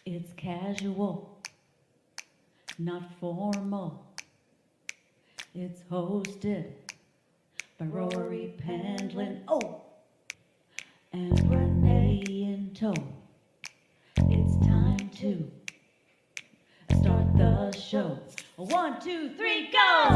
It's casual, not formal. It's hosted by Rory Pendlin. Oh, and Renee in tow. It's time to start the show. 1, 2, 3, go!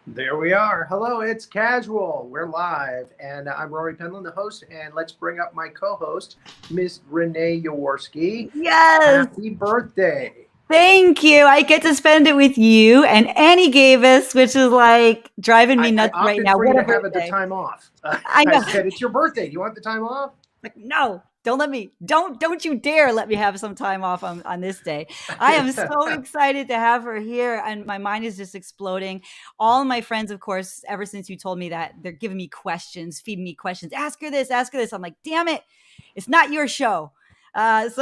There we are. Hello, it's Casual. We're live, and I'm Rory Pendlin, the host, and let's bring up my co-host, Miss Renee Jaworski. Yes. Happy birthday. Thank you. I get to spend it with you and Annie Gaybis, which is like driving me nuts right now. I opted for you to have the time off. I know. I said, it's your birthday. Do you want the time off? Like, no, don't you dare let me have some time off on this day. I am so excited to have her here, and my mind is just exploding. All of my friends, of course, ever since you told me that, they're giving me questions, feeding me questions. Ask her this, ask her this. I'm like, damn it, it's not your show. But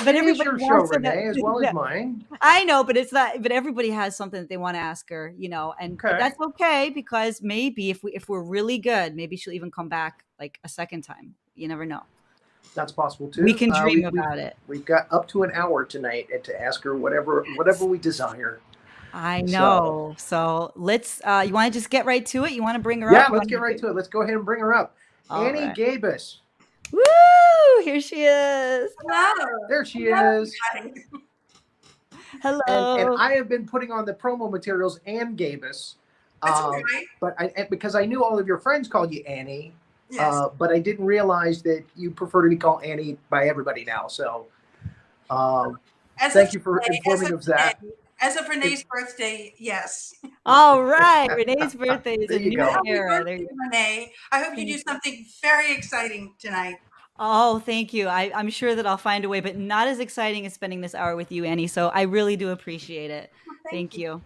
everybody your wants show, Renee, as well as mine. I know, but it's not. But everybody has something that they want to ask her, and Okay. that's okay, because maybe if we're really good, maybe she'll even come back like a second time. You never know. That's possible too. We can dream about it. We've got up to an hour tonight to ask her whatever we desire. I know. So let's. You want to just get right to it? You want to bring her up? Yeah, let's get right to it. Let's go ahead and bring her up. Annie Gaybis. Woo! Here she is. Hello. There she is. Hello. And I have been putting on the promo materials and Gaybis. That's right. But because I knew all of your friends called you Annie. Yes. But I didn't realize that you prefer to be called Annie by everybody now. So thank you for informing us that. As of Renee's birthday, yes. All right. Renee's birthday is a new era. Happy birthday, Renee. I hope you do something very exciting tonight. Oh, thank you. I'm sure that I'll find a way, but not as exciting as spending this hour with you, Annie. So I really do appreciate it. Well, thank you.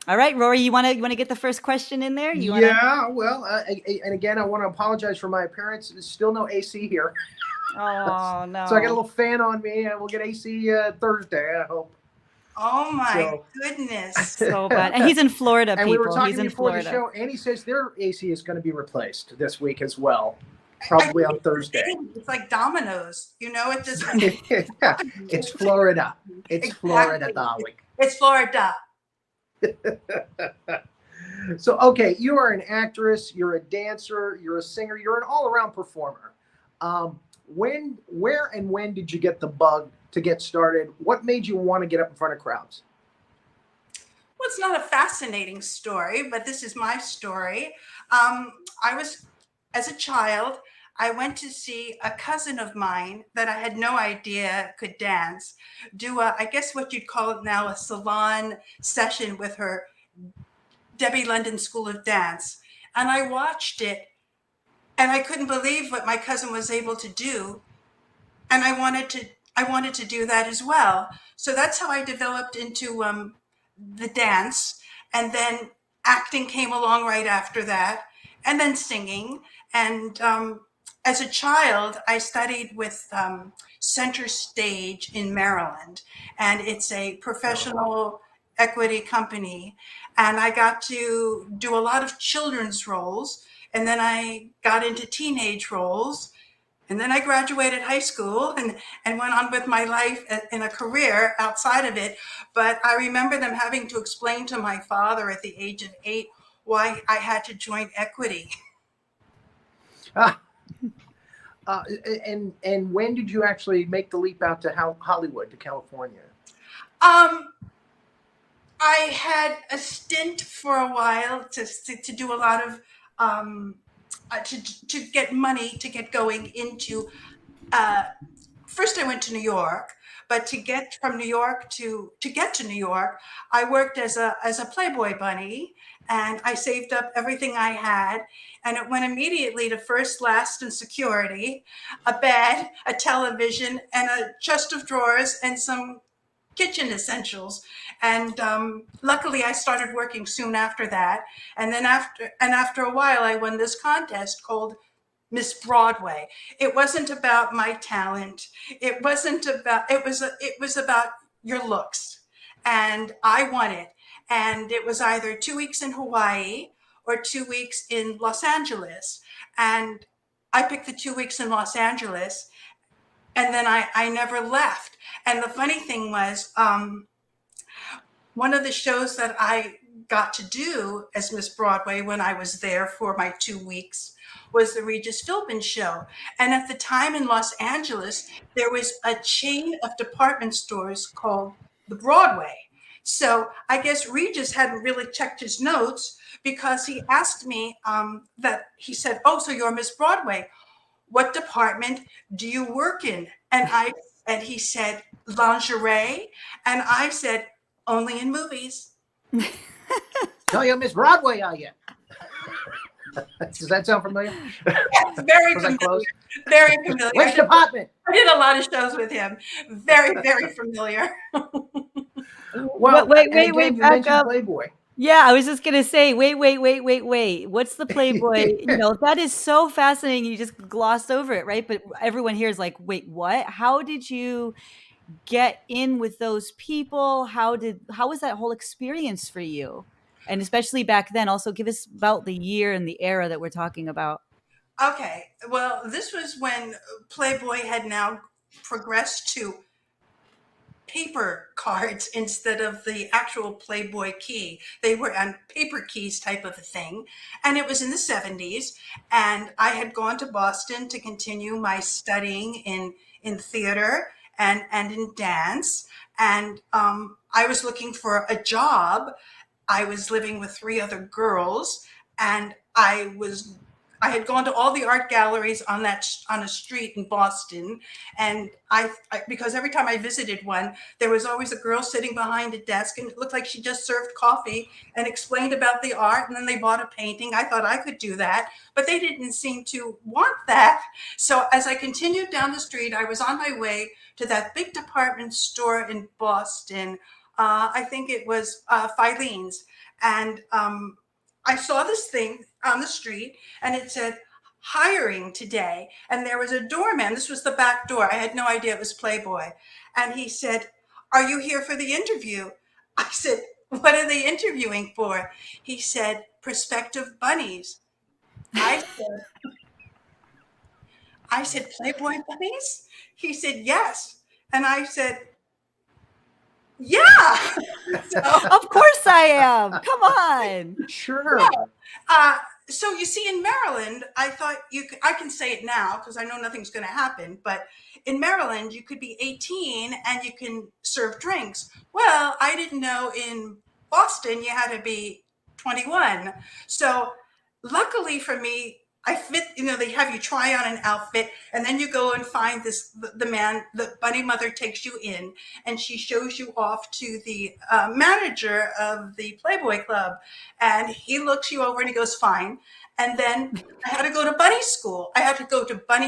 All right, Rory, you want to get the first question in there? Yeah, well, and again, I want to apologize for my appearance. There's still no AC here. Oh, no. So I got a little fan on me, and we'll get AC Thursday, I hope. Oh, my goodness. So bad. And he's in Florida, people. And we were talking he's in before Florida. the show. Annie says their AC is going to be replaced this week as well, probably on Thursday. It's like dominoes, at this Yeah, it's Florida. It's Florida, darling. It's Florida. So, okay, you are an actress, you're a dancer, you're a singer, you're an all-around performer. Where and when did you get the bug to get started? What made you want to get up in front of crowds? Well, it's not a fascinating story, but this is my story. As a child, I went to see a cousin of mine that I had no idea could dance, do I guess what you'd call it now, a salon session with her Debbie London School of Dance. And I watched it, and I couldn't believe what my cousin was able to do. And I wanted to do that as well. So that's how I developed into the dance. And then acting came along right after that, and then singing. And as a child, I studied with Center Stage in Maryland, and it's a professional equity company. And I got to do a lot of children's roles, and then I got into teenage roles, and then I graduated high school and went on with my life in a career outside of it. But I remember them having to explain to my father at the age of 8 why I had to join equity. And when did you actually make the leap out to Hollywood, to California? I had a stint for a while to do a lot of to get money to get going into. First, I went to New York, but to get from New York to get to New York, I worked as a Playboy bunny, and I saved up everything I had, and it went immediately to first, last, and security, a bed, a television, and a chest of drawers, and some kitchen essentials. And luckily I started working soon after that. And then after a while, I won this contest called Miss Broadway. It wasn't about my talent. It was about your looks. And I won it. And it was either 2 weeks in Hawaii or 2 weeks in Los Angeles. And I picked the 2 weeks in Los Angeles, and then I never left. And the funny thing was, one of the shows that I got to do as Miss Broadway when I was there for my 2 weeks was the Regis Philbin show. And at the time in Los Angeles, there was a chain of department stores called the Broadway. So I guess Regis hadn't really checked his notes, because he asked me he said, "Oh, so you're Miss Broadway. What department do you work in?" And he said, "Lingerie." And I said, "Only in movies." So you're Miss Broadway, are you? Does that sound familiar? Yes, very Was I familiar. close? Very familiar. Which department? I did a lot of shows with him. Very, very familiar. Well, wait, and again, you back mentioned up. Playboy. Yeah, I was just gonna say, wait. What's the Playboy? That is so fascinating. You just glossed over it, right? But everyone here is like, wait, what? How did you get in with those people? How was that whole experience for you? And especially back then, also give us about the year and the era that we're talking about. Okay. Well, this was when Playboy had now progressed to paper cards instead of the actual Playboy key. They were on paper keys type of a thing. And it was in the 70s. And I had gone to Boston to continue my studying in theater and in dance. And I was looking for a job. I was living with 3 other girls, and I had gone to all the art galleries on a street in Boston, and I because every time I visited one, there was always a girl sitting behind a desk, and it looked like she just served coffee and explained about the art, and then they bought a painting. I thought I could do that, but they didn't seem to want that. So as I continued down the street, I was on my way to that big department store in Boston. I think it was Filene's, and I saw this thing on the street, and it said hiring today. And there was a doorman. This was the back door. I had no idea it was Playboy. And he said, "Are you here for the interview?" I said, "What are they interviewing for?" He said, "Prospective bunnies." I said, "Playboy bunnies?" He said, "Yes." And I said, "Yeah." So, Of course I am. Come on. Sure. so you see, in Maryland, I thought I can say it now because I know nothing's going to happen, but in Maryland, you could be 18 and you can serve drinks. Well, I didn't know in Boston you had to be 21. So luckily for me, I fit, they have you try on an outfit, and then you go and find the bunny mother takes you in, and she shows you off to the manager of the Playboy Club, and he looks you over and he goes, "Fine." And then I had to go to bunny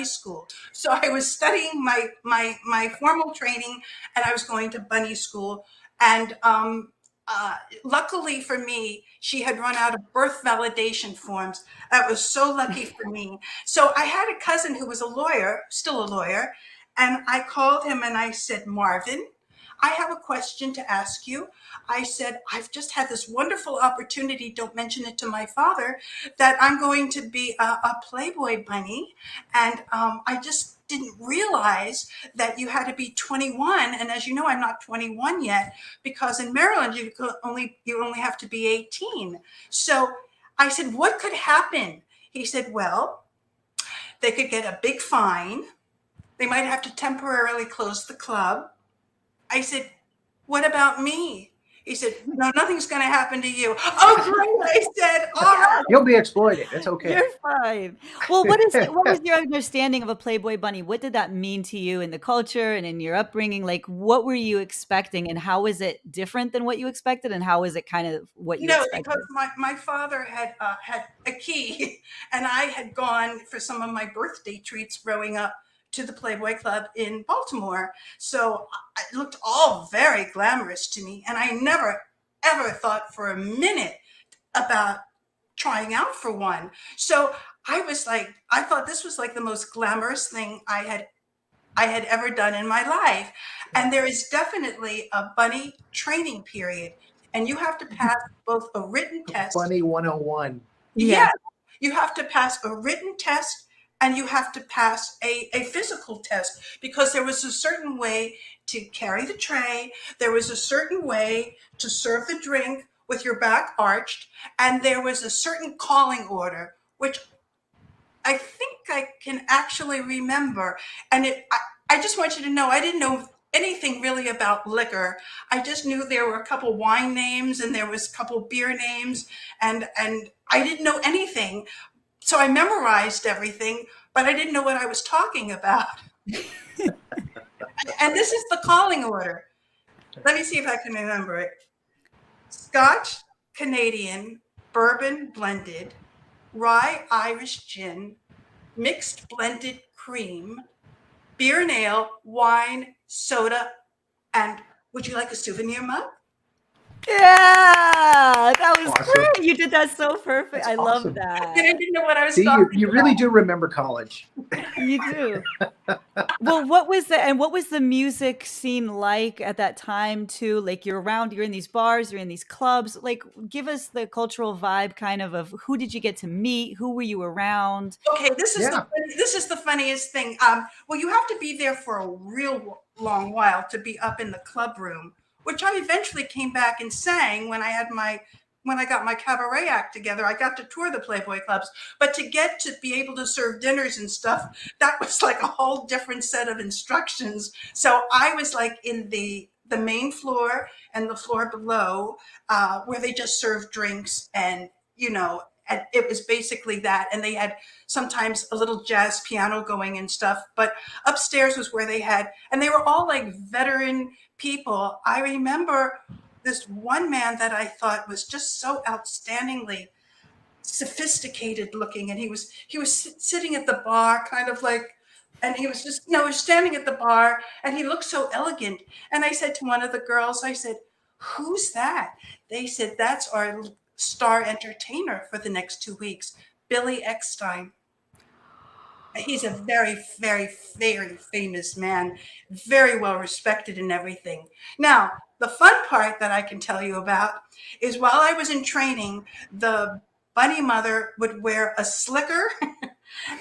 school. So I was studying my formal training, and I was going to bunny school. And luckily for me, she had run out of birth validation forms. That was so lucky for me. So I had a cousin who was a lawyer, still a lawyer, and I called him and I said, "Marvin, I have a question to ask you." I said, "I've just had this wonderful opportunity, don't mention it to my father, that I'm going to be a Playboy bunny. And I just didn't realize that you had to be 21. And as you know, I'm not 21 yet, because in Maryland, you only have to be 18. So I said, what could happen?" He said, "Well, they could get a big fine. They might have to temporarily close the club." I said, "What about me?" He said, "No, nothing's going to happen to you." "Oh, great." I said, "All right." You'll be exploited. It's okay. You're fine. Well, what was your understanding of a Playboy bunny? What did that mean to you in the culture and in your upbringing? Like, what were you expecting, and how is it different than what you expected, and how is it kind of what you expected? Because my father had a key, and I had gone for some of my birthday treats growing up to the Playboy Club in Baltimore. So it looked all very glamorous to me. And I never, ever thought for a minute about trying out for one. So I was like, I thought this was like the most glamorous thing I had ever done in my life. And there is definitely a bunny training period. And you have to pass both a written test. Bunny 101. Yeah. You have to pass a written test and you have to pass a physical test, because there was a certain way to carry the tray. There was a certain way to serve the drink with your back arched. And there was a certain calling order, which I think I can actually remember. And I just want you to know, I didn't know anything really about liquor. I just knew there were a couple wine names and there was a couple beer names, and I didn't know anything. So I memorized everything, but I didn't know what I was talking about. And this is the calling order. Let me see if I can remember it. Scotch, Canadian, bourbon blended, rye Irish gin, mixed blended cream, beer and ale, wine, soda, and would you like a souvenir mug? Yeah, that was Awesome. great. You did that so perfect. That's I awesome. love that. And I didn't know what I was See, talking you really do remember college. You do. Well, what was the music scene like at that time too? Like you're in these bars, you're in these clubs. Like give us the cultural vibe kind of who did you get to meet? Who were you around? Okay, this is Yeah. this is the funniest thing. Well, you have to be there for a real long while to be up in the club room, which I eventually came back and sang when I got my cabaret act together. I got to tour the Playboy clubs, but to get to be able to serve dinners and stuff, that was like a whole different set of instructions. So I was like in the main floor and the floor below, where they just served drinks, and and it was basically that. And they had sometimes a little jazz piano going and stuff, but upstairs was where and they were all like veteran people. I remember this one man that I thought was just so outstandingly sophisticated looking, and he was sitting at the bar, kind of like, and he was just he was standing at the bar, and he looked so elegant. And I said to one of the girls, I said, "Who's that?" They said, "That's our star entertainer for the next 2 weeks, Billy Eckstein." He's a very, very, very famous man, very well respected and everything. Now, the fun part that I can tell you about is while I was in training, the bunny mother would wear a slicker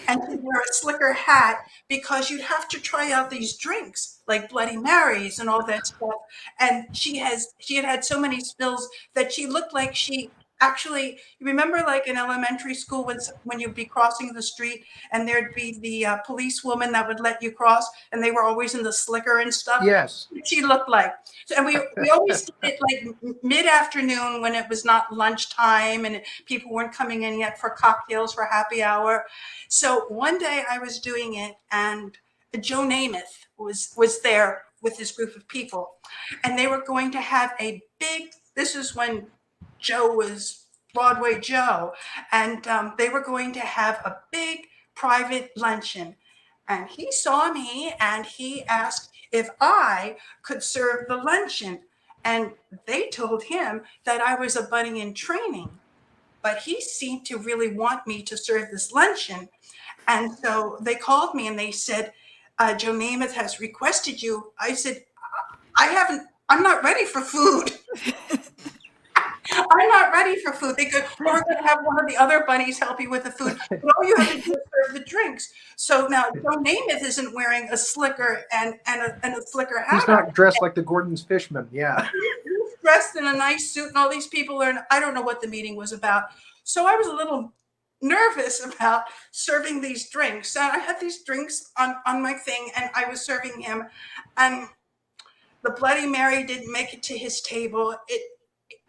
and she'd wear a slicker hat, because you'd have to try out these drinks like Bloody Marys and all that stuff. And she had so many spills that she looked like she actually, you remember like in elementary school when you'd be crossing the street and there'd be the policewoman that would let you cross, and they were always in the slicker and stuff? Yes. She looked like. So, and we always did it like mid-afternoon when it was not lunchtime and people weren't coming in yet for cocktails for happy hour. So one day I was doing it, and Joe Namath was there with his group of people, and they were going to have this is when Joe was Broadway Joe, and they were going to have a big private luncheon. And he saw me and he asked if I could serve the luncheon. And they told him that I was a bunny in training, but he seemed to really want me to serve this luncheon. And so they called me and they said, Joe Namath has requested you. I said, I'm not ready for food. I'm not ready for food. They go, well, we're going to have one of the other bunnies help you with the food. But all you have to do is serve the drinks. So now Joe Namath isn't wearing a slicker and a slicker hat. He's not dressed like the Gordon's Fishman. Yeah. He's dressed in a nice suit, and all these people I don't know what the meeting was about. So I was a little nervous about serving these drinks. And I had these drinks on my thing, and I was serving him. And the Bloody Mary didn't make it to his table.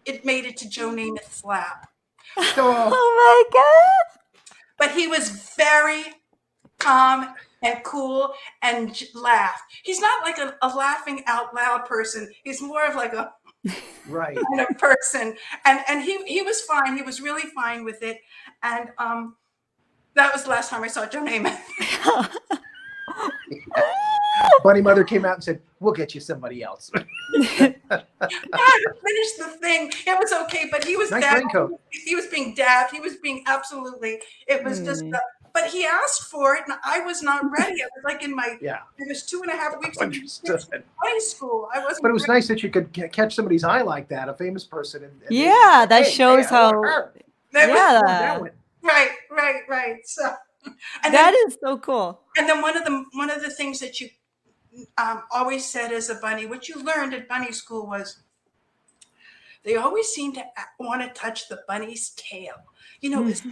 It made it to Joe Namath's lap. So, Oh my God. But he was very calm and cool and laughed. He's not like a laughing out loud person. He's more of like a right. kind of person. And he was fine. He was really fine with it. And that was the last time I saw Joe Namath. Bunny Mother came out and said, "We'll get you somebody else." I finished the thing. It was okay, but he was Nice dabbed. raincoat. He was being dabbed. He was being absolutely. It was just. But he asked for it, and I was not ready. I was like in my. Yeah. It was 2.5 weeks in Understood. high school. I wasn't. But it was ready. nice that you could catch somebody's eye like that, a famous person. And Yeah, that shows I want how. her. That was- Yeah, That one. right. So. And that then, is so cool. And then one of the things that you always said as a bunny, what you learned at bunny school was they always seem to want to touch the bunny's tail. You know, this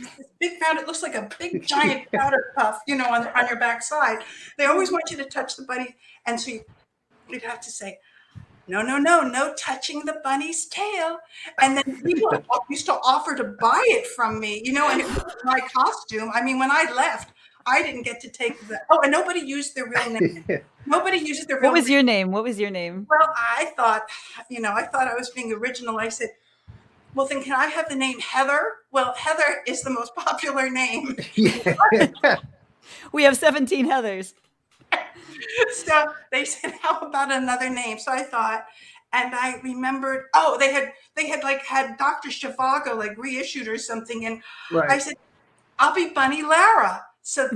big round, it looks like a big giant powder puff, you know, on your backside. They always want you to touch the bunny. And so you'd have to say, no touching the bunny's tail. And then people used to offer to buy it from me, you know, and it was my costume. I mean, when I left, I didn't get to take and nobody used their real name. Nobody uses their real name. What was your name? What was your name? Well, I thought I was being original. I said, well, then can I have the name Heather? Well, Heather is the most popular name. Yeah. We have 17 Heathers. So they said, how about another name? So I thought, and I remembered, they had like had Dr. Zhivago like reissued or something. And Right. I said, I'll be Bunny Lara. So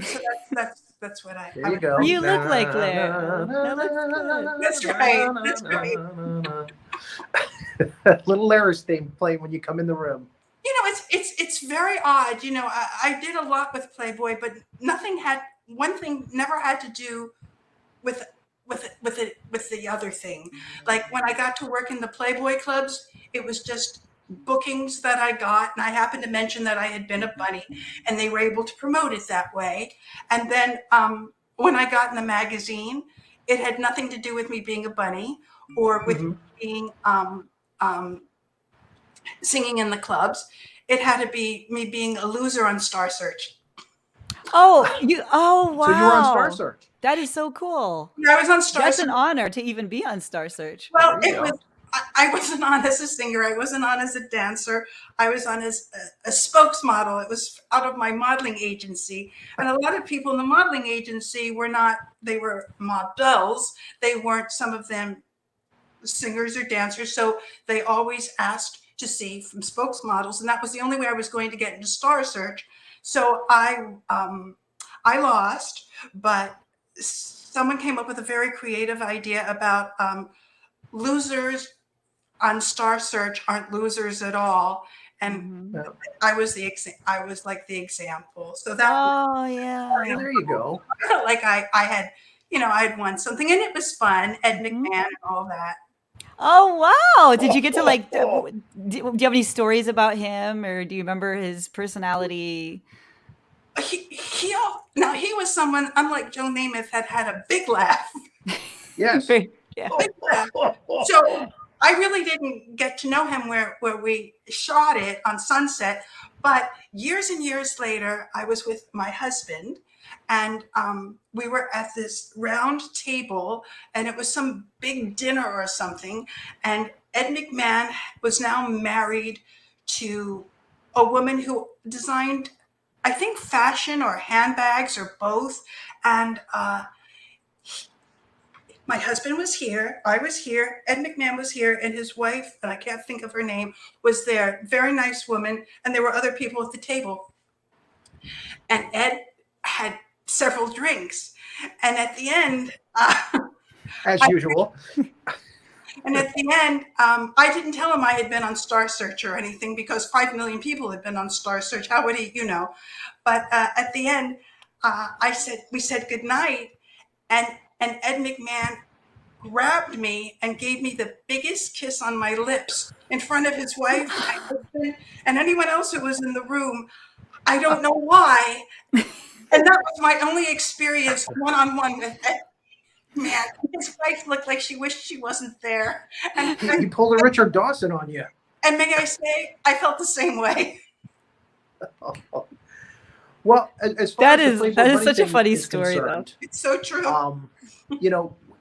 that's what I. There you go. You look like Lara. That looks good. That's right. Little Lara's theme playing when you come in the room. You know, it's very odd. You know, I did a lot with Playboy, but one thing never had to do with the other thing. Like when I got to work in the Playboy clubs, it was just bookings that I got, and I happened to mention that I had been a bunny, and they were able to promote it that way. And then when I got in the magazine, it had nothing to do with me being a bunny or with being singing in the clubs. It had to be me being a loser on Star Search. Oh, wow. So you were on Star Search. That is so cool. Yeah, I was on Star That's Search. an honor to even be on Star Search. Well, There you it was. I wasn't on as a singer. I wasn't on as a dancer. I was on as a spokesmodel. It was out of my modeling agency. And a lot of people in the modeling agency they were models. They weren't, some of them, singers or dancers. So they always asked to see from spokesmodels. And that was the only way I was going to get into Star Search. So I lost, but someone came up with a very creative idea about losers on Star Search aren't losers at all, and I was like the example. So that yeah, there you go. I felt like I had, I had won something, and it was fun. Ed McMahon and all that. Oh wow! Did you get to like? Do you have any stories about him, or do you remember his personality? He was someone, unlike Joe Namath, had a big laugh. Yes. Yeah. Big laugh. So I really didn't get to know him where we shot it on Sunset, but years and years later, I was with my husband, and we were at this round table, and it was some big dinner or something, and Ed McMahon was now married to a woman who designed, I think, fashion or handbags or both, and my husband was here, I was here, Ed McMahon was here, and his wife, and I can't think of her name, was there. Very nice woman, and there were other people at the table. And Ed had several drinks, and at the end, as usual. And at the end, I didn't tell him I had been on Star Search or anything, because 5 million people had been on Star Search. How would he, But at the end, we said goodnight, and Ed McMahon grabbed me and gave me the biggest kiss on my lips in front of his wife, my husband, and anyone else who was in the room. I don't know why. And that was my only experience one-on-one with Ed. Man, his wife looked like she wished she wasn't there. And He pulled a Richard Dawson on you. And may I say, I felt the same way. Well, as far that as is such a funny story, though. It's so true.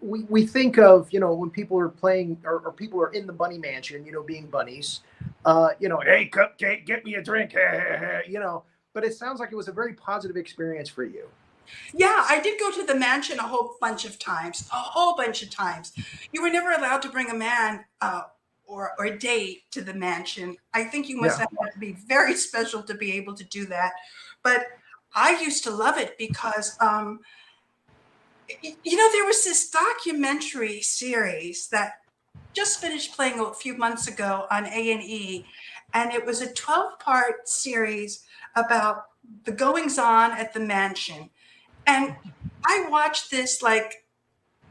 We think of, when people are playing or people are in the bunny mansion, being bunnies, hey, cupcake, get me a drink, but it sounds like it was a very positive experience for you. Yeah, I did go to the mansion a whole bunch of times, a whole bunch of times. You were never allowed to bring a man or a date to the mansion. I think you must Yeah. have to be very special to be able to do that. But I used to love it because, there was this documentary series that just finished playing a few months ago on A&E, and it was a 12-part series about the goings-on at the mansion. And I watched this like,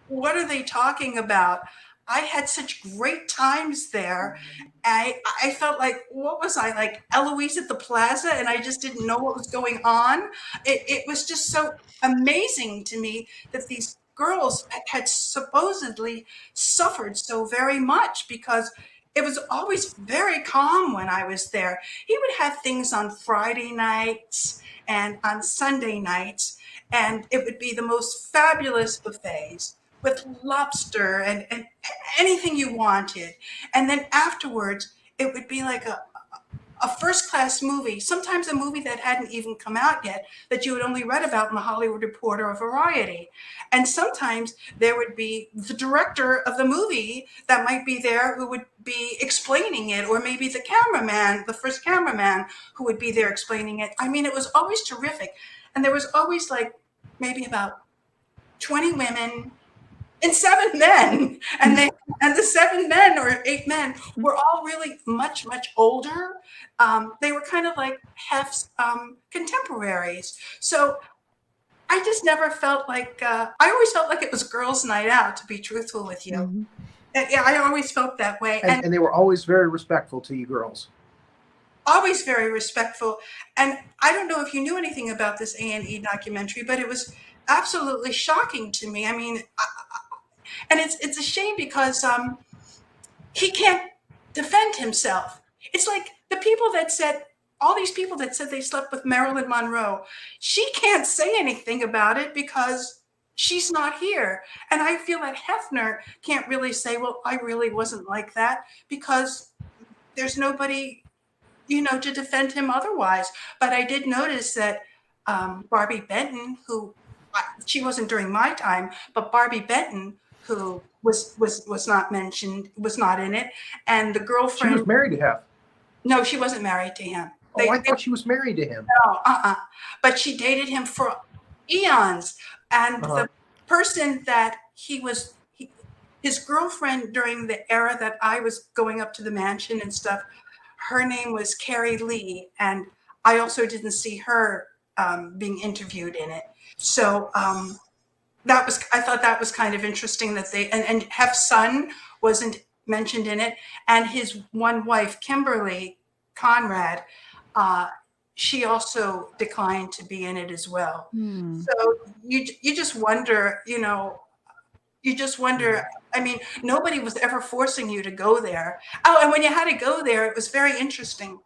what are they talking about? I had such great times there. I felt like, what was I, like Eloise at the plaza, and I just didn't know what was going on. It was just so amazing to me that these girls had supposedly suffered so very much, because it was always very calm when I was there. He would have things on Friday nights and on Sunday nights, and it would be the most fabulous buffets with lobster and anything you wanted. And then afterwards, it would be like a first class movie, sometimes a movie that hadn't even come out yet, that you had only read about in the Hollywood Reporter or Variety. And sometimes there would be the director of the movie that might be there who would be explaining it, or maybe the cameraman, the first cameraman who would be there explaining it. I mean, it was always terrific. And there was always like maybe about 20 women and 7 men, and the 7 men or 8 men were all really much older. They were kind of like Hef's contemporaries. So I just never felt like I always felt like it was girls' night out, to be truthful with you. Mhm. Yeah, I always felt that way, And they were always very respectful to you girls. always very respectful. And I don't know if you knew anything about this A&E documentary, but it was absolutely shocking to me. I mean, and it's a shame because he can't defend himself. It's like the people that said, all these people that said they slept with Marilyn Monroe, she can't say anything about it because she's not here. And I feel that Hefner can't really say, well, I really wasn't like that, because there's nobody, to defend him otherwise. But I did notice that Barbie Benton, who she wasn't during my time, but Barbie Benton, who was not mentioned, was not in it, and the She girlfriend. was married to Hef. No, she wasn't married to him. Oh, I thought she was married to him. No, but she dated him for eons, and the person that his girlfriend during the era that I was going up to the mansion and stuff, her name was Carrie Lee, and I also didn't see her being interviewed in it. So I thought that was kind of interesting that and Hef's son wasn't mentioned in it, and his one wife, Kimberly Conrad, she also declined to be in it as well. So you just wonder, I mean, nobody was ever forcing you to go there. Oh, and when you had to go there, it was very interesting.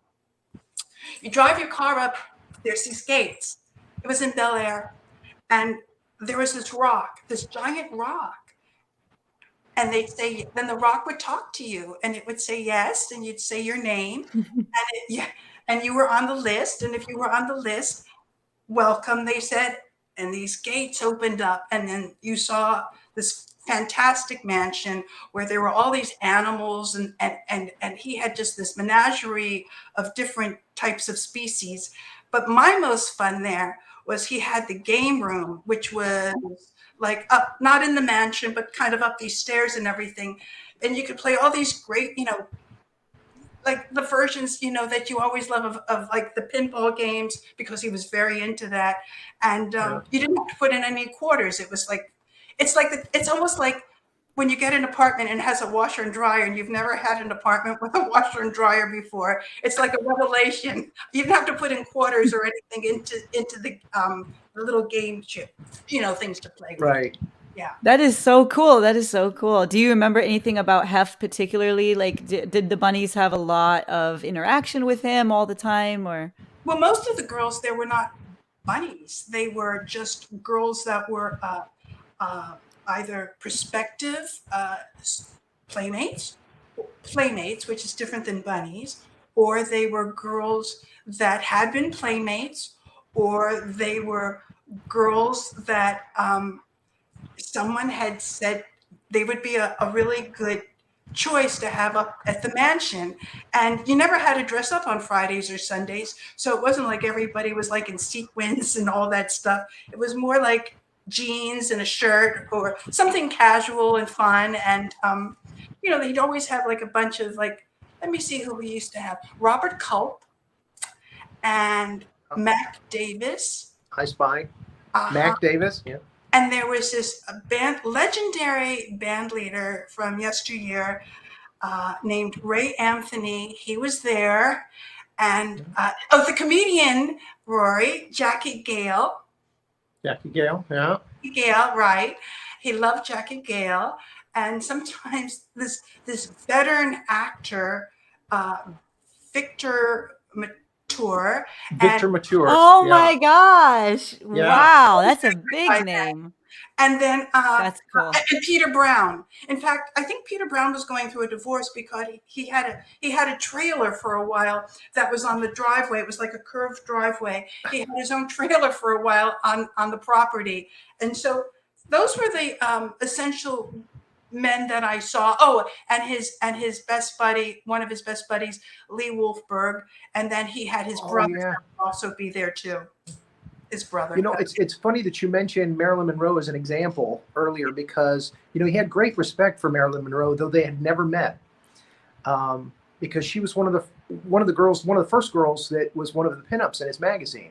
You drive your car up, there's these gates. It was in Bel Air, and there was this rock, this giant rock. And then the rock would talk to you, and it would say yes, and you'd say your name, and you were on the list. And if you were on the list, welcome, they said, and these gates opened up, and then you saw this fantastic mansion where there were all these animals, and he had just this menagerie of different types of species. But my most fun there was he had the game room, which was like up, not in the mansion, but kind of up these stairs and everything. And you could play all these great, like the versions, that you always love of like the pinball games, because he was very into that. And you didn't have to put in any quarters. It was like, it's almost like when you get an apartment and it has a washer and dryer, and you've never had an apartment with a washer and dryer before. It's like a revelation. You don't have to put in quarters or anything into the little game chip, things to play with. Right. Yeah. That is so cool. That is so cool. Do you remember anything about Hef particularly? Like, did the bunnies have a lot of interaction with him all the time, or? Well, most of the girls there were not bunnies. They were just girls that were either prospective playmates, which is different than bunnies, or they were girls that had been playmates, or they were girls that someone had said they would be a really good choice to have up at the mansion. And you never had to dress up on Fridays or Sundays. So it wasn't like everybody was like in sequins and all that stuff. It was more like jeans and a shirt or something casual and fun. And, they'd always have like a bunch of like, let me see who we used to have. Robert Culp and Mac Davis. I Spy. Mac Davis. Yeah. And there was this legendary band leader from yesteryear named Ray Anthony. He was there. And the comedian, Rory, Jackie Gale. Jackie Gale, yeah. Gale, right. He loved Jackie Gale. And sometimes this veteran actor, Victor Mature. Victor Mature. Oh my gosh. Yeah. Wow. That's a big name. And then that's cool. And Peter Brown. In fact, I think Peter Brown was going through a divorce because he had a trailer for a while that was on the driveway. It was like a curved driveway. He had his own trailer for a while on the property. And so those were the essential men that I saw. Oh, and his best buddy, one of his best buddies, Lee Wolfberg, and then he had his brother also be there too. His brother. It's funny that you mentioned Marilyn Monroe as an example earlier because he had great respect for Marilyn Monroe, though they had never met, because she was one of the first girls that was one of the pinups in his magazine,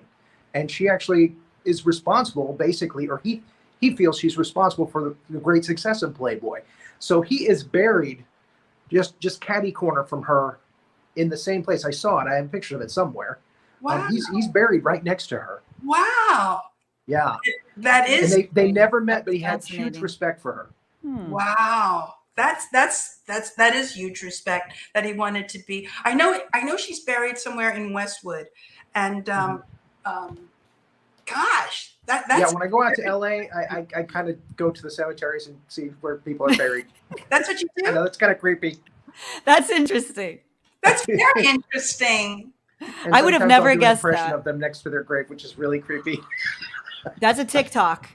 and she actually is responsible, basically, or he feels she's responsible for the great success of Playboy. So he is buried just catty corner from her in the same place. I saw it. I have a picture of it somewhere. Wow. He's buried right next to her. Wow. Yeah. That is. And they never met, but he had huge respect for her. Wow. That is huge respect that he wanted to be. I know she's buried somewhere in Westwood, and gosh, that's when I go out to LA, I kind of go to the cemeteries and see where people are buried. That's what you do? I know, that's kind of creepy. That's interesting. That's very interesting. And I would have never guessed an impression that. of them next to their grave, which is really creepy. That's a TikTok.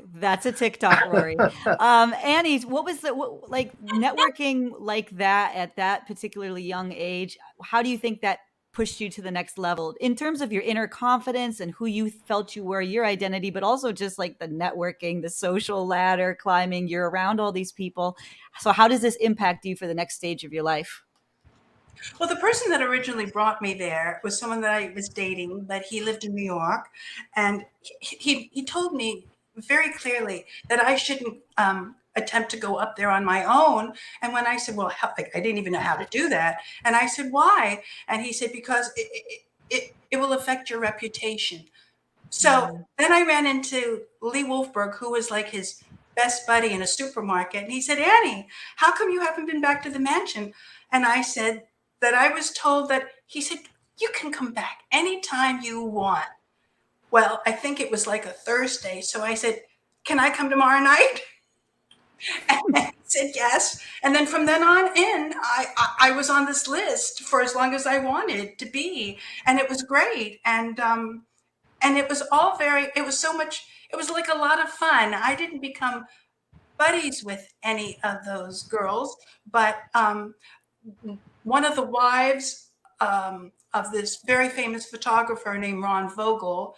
Rory. Annie, what was networking like that at that particularly young age? How do you think that pushed you to the next level in terms of your inner confidence and who you felt you were, your identity, but also just like the networking, the social ladder climbing, you're around all these people. So how does this impact you for the next stage of your life? Well, the person that originally brought me there was someone that I was dating, but he lived in New York. And he told me very clearly that I shouldn't attempt to go up there on my own. And when I said, well, I didn't even know how to do that. And I said, why? And he said, because it will affect your reputation. So then I ran into Lee Wolfberg, who was like his best buddy in a supermarket. And he said, Annie, how come you haven't been back to the mansion? And I said, that I was told that he said, you can come back anytime you want. Well, I think it was like a Thursday. So I said, can I come tomorrow night? And he said, yes. And then from then on in, I was on this list for as long as I wanted to be. And it was great. And it was all it was so much, it was like a lot of fun. I didn't become buddies with any of those girls, but one of the wives of this very famous photographer named Ron Vogel,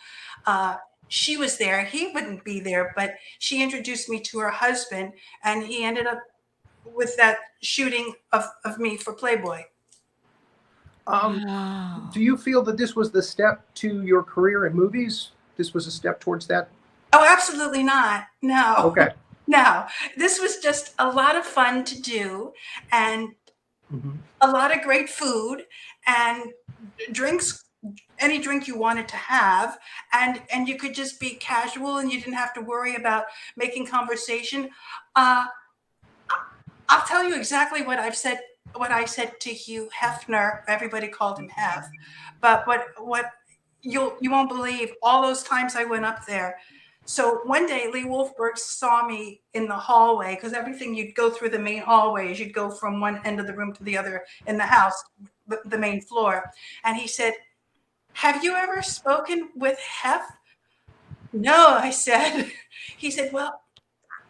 she was there. He wouldn't be there, but she introduced me to her husband, and he ended up with that shooting of me for Playboy. Do you feel that this was the step to your career in movies? This was a step towards that? Oh, absolutely not. No. Okay. No, this was just a lot of fun to do, and a lot of great food and drinks, any drink you wanted to have, and you could just be casual and you didn't have to worry about making conversation. I'll tell you exactly what I said to Hugh Hefner. Everybody called him Hef, but what you won't believe all those times I went up there. So one day Lee Wolfberg saw me in the hallway, because everything, you'd go through the main hallways, you'd go from one end of the room to the other in the house, the main floor. And he said, have you ever spoken with Hef? No, I said, he said, well,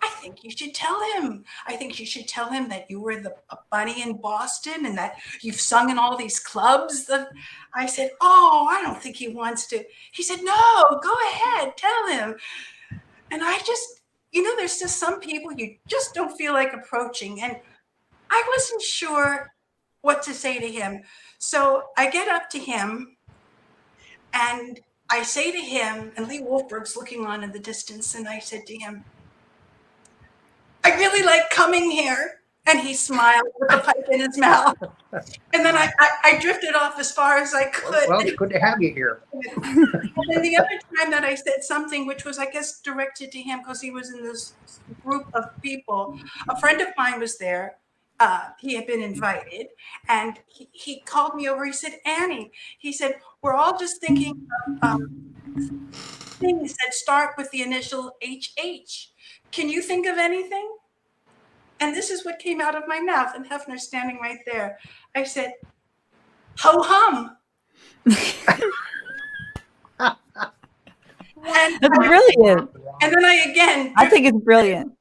I think you should tell him. I think you should tell him that you were a bunny in Boston and that you've sung in all these clubs. I said, oh, I don't think he wants to. He said, no, go ahead, tell him. And I just, there's just some people you just don't feel like approaching. And I wasn't sure what to say to him. So I get up to him and I say to him, and Lee Wolfberg's looking on in the distance, and I said to him, I really like coming here. And he smiled with a pipe in his mouth. And then I drifted off as far as I could. Well, it's good to have you here. And then the other time that I said something, which was, I guess, directed to him because he was in this group of people, a friend of mine was there. He had been invited, and he called me over. He said, Annie, he said, we're all just thinking of things that start with the initial HH. Can you think of anything? And this is what came out of my mouth, and Hefner's standing right there. I said, ho-hum. And That's brilliant. And then I think it's brilliant.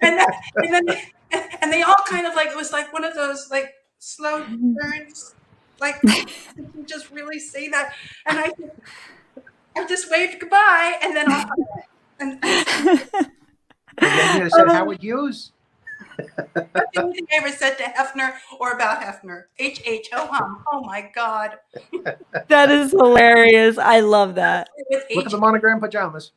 And they all kind of like, it was like one of those like slow turns, like did you just really say that? And I just waved goodbye, and then and then you said Howard Hughes. that's the only thing I ever said to Hefner or about Hefner. HH, ho hum. Oh my God. That is hilarious. I love that. Look at the monogram pajamas.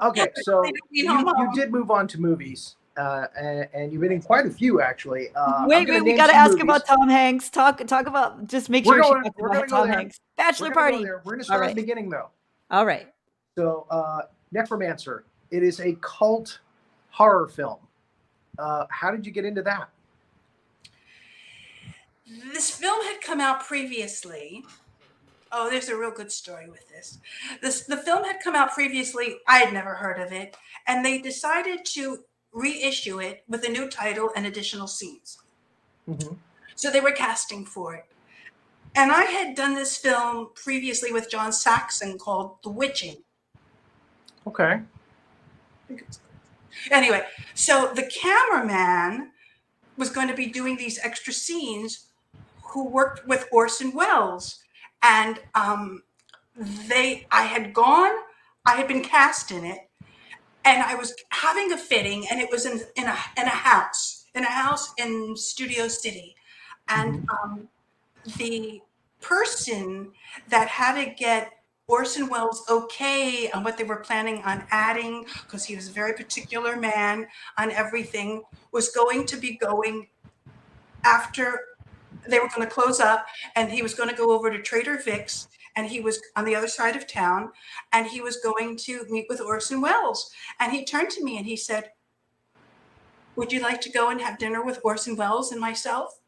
Okay, so you did move on to movies, and you've been in quite a few actually. Wait, we got to ask about Tom Hanks. Talk about. Just make sure she talks about Tom Hanks. Bachelor party. We're going to start at the beginning though. All right. So, Necromancer. It is a cult horror film. How did you get into that? This film had come out previously. Oh, there's a real good story with this. The film had come out previously. I had never heard of it. And they decided to reissue it with a new title and additional scenes. Mm-hmm. So they were casting for it. And I had done this film previously with John Saxon called The Witching. Okay. Anyway, so the cameraman was going to be doing these extra scenes who worked with Orson Welles. And I had been cast in it, and I was having a fitting, and it was in a house in Studio City. And the person that had to get Orson Welles okay on what they were planning on adding, because he was a very particular man on everything, was going to be going after they were going to close up, and he was going to go over to Trader Vic's, and he was on the other side of town, and he was going to meet with Orson Welles. And he turned to me and he said, would you like to go and have dinner with Orson Welles and myself?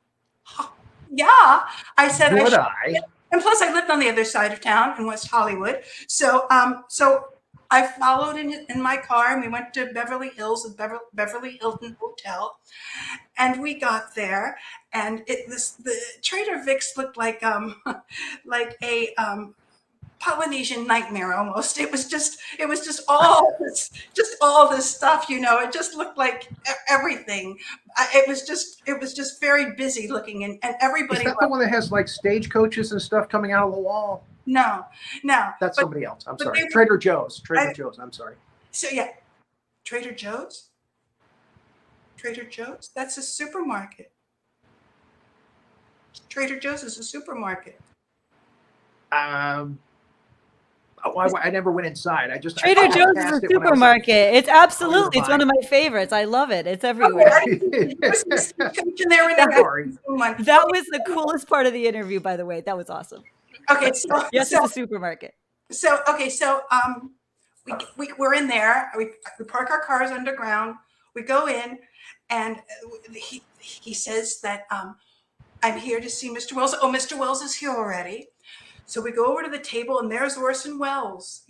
Yeah, I said, would I? And plus I lived on the other side of town in West Hollywood. So I followed in my car, and we went to Beverly Hills, the Beverly Hilton Hotel, and we got there, and the Trader Vic's looked like a Polynesian nightmare almost. It was just all this stuff, It just looked like everything. It was just very busy looking, and everybody. Is that the one that has like stagecoaches and stuff coming out of the wall? No. That's somebody else. I'm sorry. Trader Joe's. Joe's. I'm sorry. So yeah, Trader Joe's. Trader Joe's. That's a supermarket. Trader Joe's is a supermarket. I never went inside. Trader Joe's is a supermarket. It's absolutely. It's one of my favorites. I love it. It's everywhere. That was the coolest part of the interview, by the way. That was awesome. Okay, so yes, it's a supermarket. So we're in there. We park our cars underground. We go in, and he says that I'm here to see Mr. Welles. Oh, Mr. Welles is here already. So we go over to the table, and there's Orson Welles.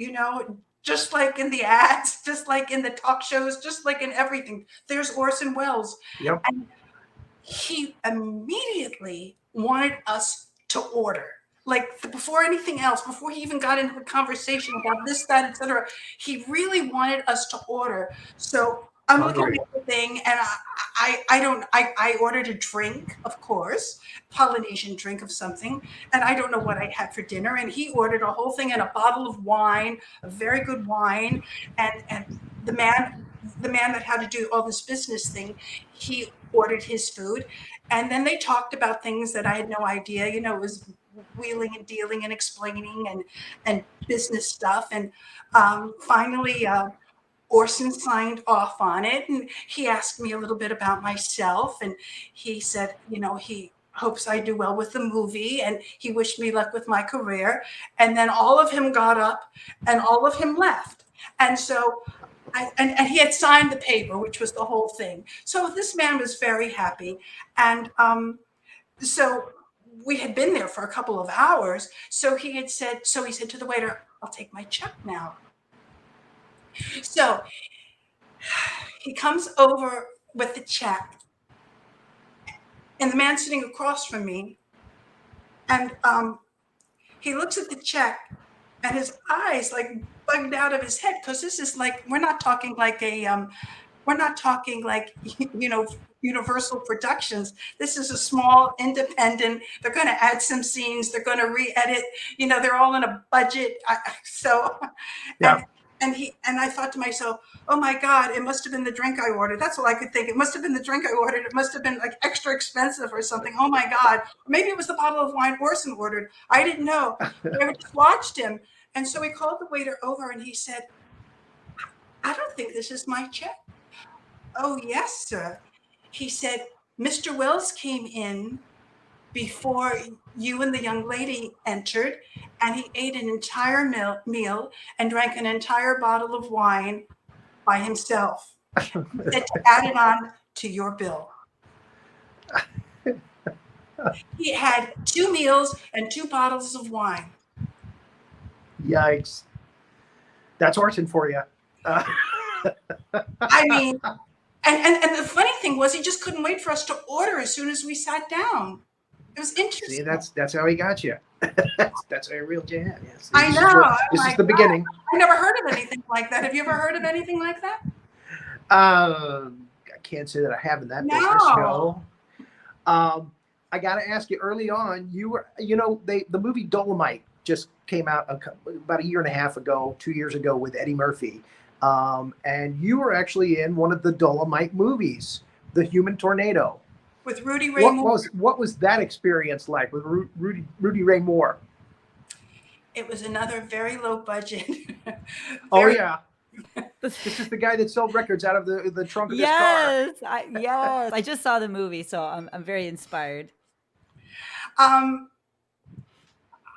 Just like in the ads, just like in the talk shows, just like in everything. There's Orson Welles. Yep. And he immediately wanted us to order. like before anything else, before he even got into the conversation about this, that, etc., he really wanted us to order. So I'm looking Hungry. at the thing, and I ordered a drink, of course, Polynesian drink of something, and I don't know what I had for dinner. And he ordered a whole thing and a bottle of wine, a very good wine, and the man that had to do all this business thing, he ordered his food, and then they talked about things that I had no idea. You know, it was wheeling and dealing and explaining and business stuff, and finally. Orson signed off on it, and he asked me a little bit about myself, and he said, you know, he hopes I do well with the movie, and he wished me luck with my career. And then all of him got up and all of him left. And so and he had signed the paper, which was the whole thing. So this man was very happy. And so we had been there for a couple of hours. So he said to the waiter, I'll take my check now. So he comes over with the check, and the man sitting across from me, and he looks at the check, and his eyes like bugged out of his head, because this is like, we're not talking like you know, Universal Productions. This is a small independent. They're going to add some scenes. They're going to re-edit. You know, they're all in a budget. Yeah. And I thought to myself, oh my God, it must have been the drink I ordered. That's all I could think. It must have been the drink I ordered. It must have been like extra expensive or something. Oh my God. Maybe it was the bottle of wine Orson ordered. I didn't know. I just watched him. And so he called the waiter over and he said, I don't think this is my check. Oh, yes, sir. He said, Mr. Wells came in before you and the young lady entered, and he ate an entire meal and drank an entire bottle of wine by himself. He said to add it on to your bill. He had 2 meals and 2 bottles of wine. Yikes. That's Orson for you. I mean, and the funny thing was, he just couldn't wait for us to order as soon as we sat down. It was interesting. See, that's how he got you. That's a real jam. Yes. I know. This is the beginning. I never heard of anything like that. Have you ever heard of anything like that? I can't say that I have in that business. No. I got to ask you, early on, the movie Dolomite just came out about a year and a half ago, 2 years ago, with Eddie Murphy. And you were actually in one of the Dolomite movies, The Human Tornado. With Rudy Ray Moore. What was that experience like with Rudy Ray Moore? It was another very low budget. Oh, yeah. This is the guy that sold records out of the trunk of his car. Yes. I just saw the movie, so I'm very inspired.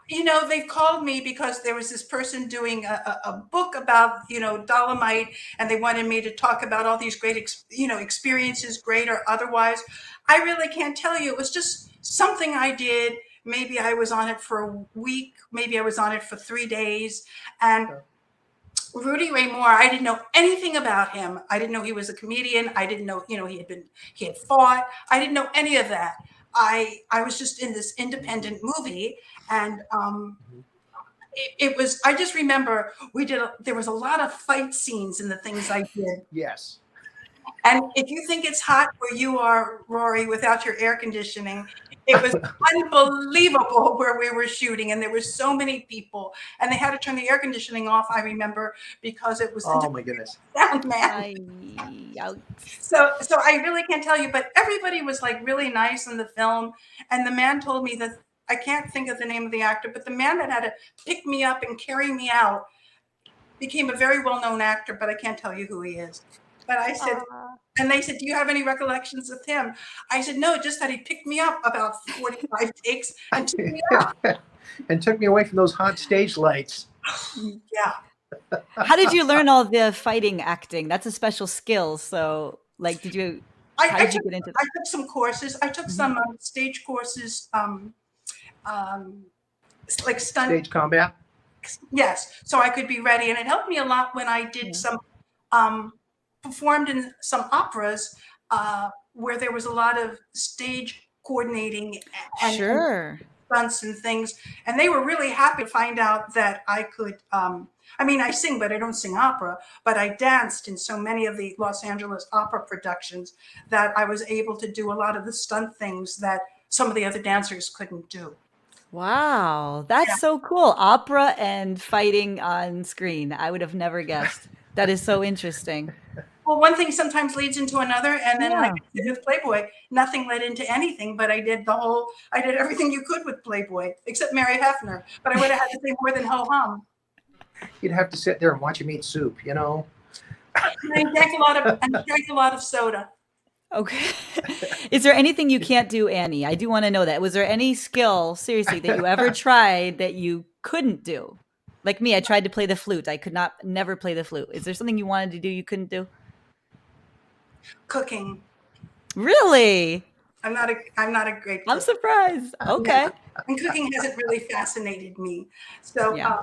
You know, they've called me because there was this person doing a book about, you know, Dolomite, and they wanted me to talk about all these great, experiences, great or otherwise. I really can't tell you. It was just something I did. Maybe I was on it for a week. Maybe I was on it for 3 days. And Rudy Ray Moore, I didn't know anything about him. I didn't know he was a comedian. I didn't know, he had fought. I didn't know any of that. I was just in this independent movie, and it was, I just remember there was a lot of fight scenes in the things I did. Yes. And if you think it's hot where you are, Rory, without your air conditioning, it was unbelievable where we were shooting, and there were so many people, and they had to turn the air conditioning off, I remember, because it was oh my goodness, sound man. So I really can't tell you, but everybody was like really nice in the film, and the man told me that, I can't think of the name of the actor, but the man that had to pick me up and carry me out became a very well-known actor, but I can't tell you who he is. But I said, and they said, do you have any recollections of him? I said, no, just that he picked me up about 45 takes and took me out. And took me away from those hot stage lights. Yeah. How did you learn all the fighting acting? That's a special skill. So, like, how did you get into that? I took some courses. I took some stage courses, like stunt. Stage combat? Yes. So I could be ready. And it helped me a lot when I did some, performed in some operas where there was a lot of stage coordinating. And, sure. stunts and things. And they were really happy to find out that I could, I mean, I sing, but I don't sing opera, but I danced in so many of the Los Angeles opera productions that I was able to do a lot of the stunt things that some of the other dancers couldn't do. Wow, that's so cool. Opera and fighting on screen. I would have never guessed. That is so interesting. Well, one thing sometimes leads into another, and then like Yeah. I did with Playboy, nothing led into anything, but I did everything you could with Playboy, except Mary Hefner, but I would have had to say more than ho-hum. You'd have to sit there and watch him eat soup, you know? And I drank a lot of soda. Okay. Is there anything you can't do, Annie? I do want to know that. Was there any skill, seriously, that you ever tried that you couldn't do? Like me, I tried to play the flute. I could never play the flute. Is there something you wanted to do you couldn't do? Cooking. Really? I'm not a great cook. I'm surprised. Okay. Yeah. And cooking hasn't really fascinated me. So, Yeah.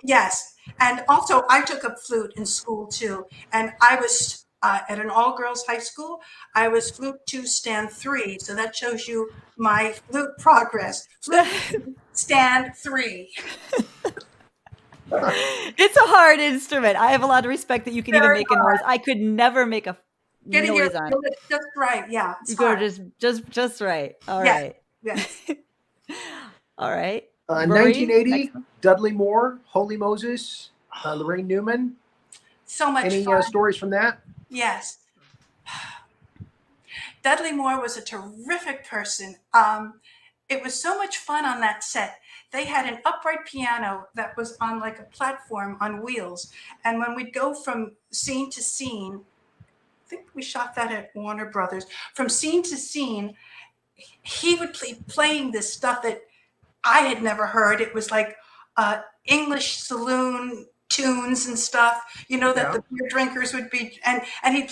Yes. And also I took up flute in school too. And I was at an all-girls high school. I was flute 2, stand 3. So that shows you my flute progress. Flute 2, stand 3. It's a hard instrument. I have a lot of respect that you can even Very make a noise. I could never make a Getting your noise on. just right. Yeah. It's You go hard. just right. All Yes. right. Yes. All right. Rory, 1980, next one. Dudley Moore, Holy Moses, Lorraine Newman. So much Any fun. stories from that? Yes. Dudley Moore was a terrific person. It was so much fun on that set. They had an upright piano that was on like a platform on wheels. And when we'd go from scene to scene, I think we shot that at Warner Brothers, from scene to scene, he would be playing this stuff that I had never heard. It was like English saloon tunes and stuff, you know, that the beer drinkers would be, and he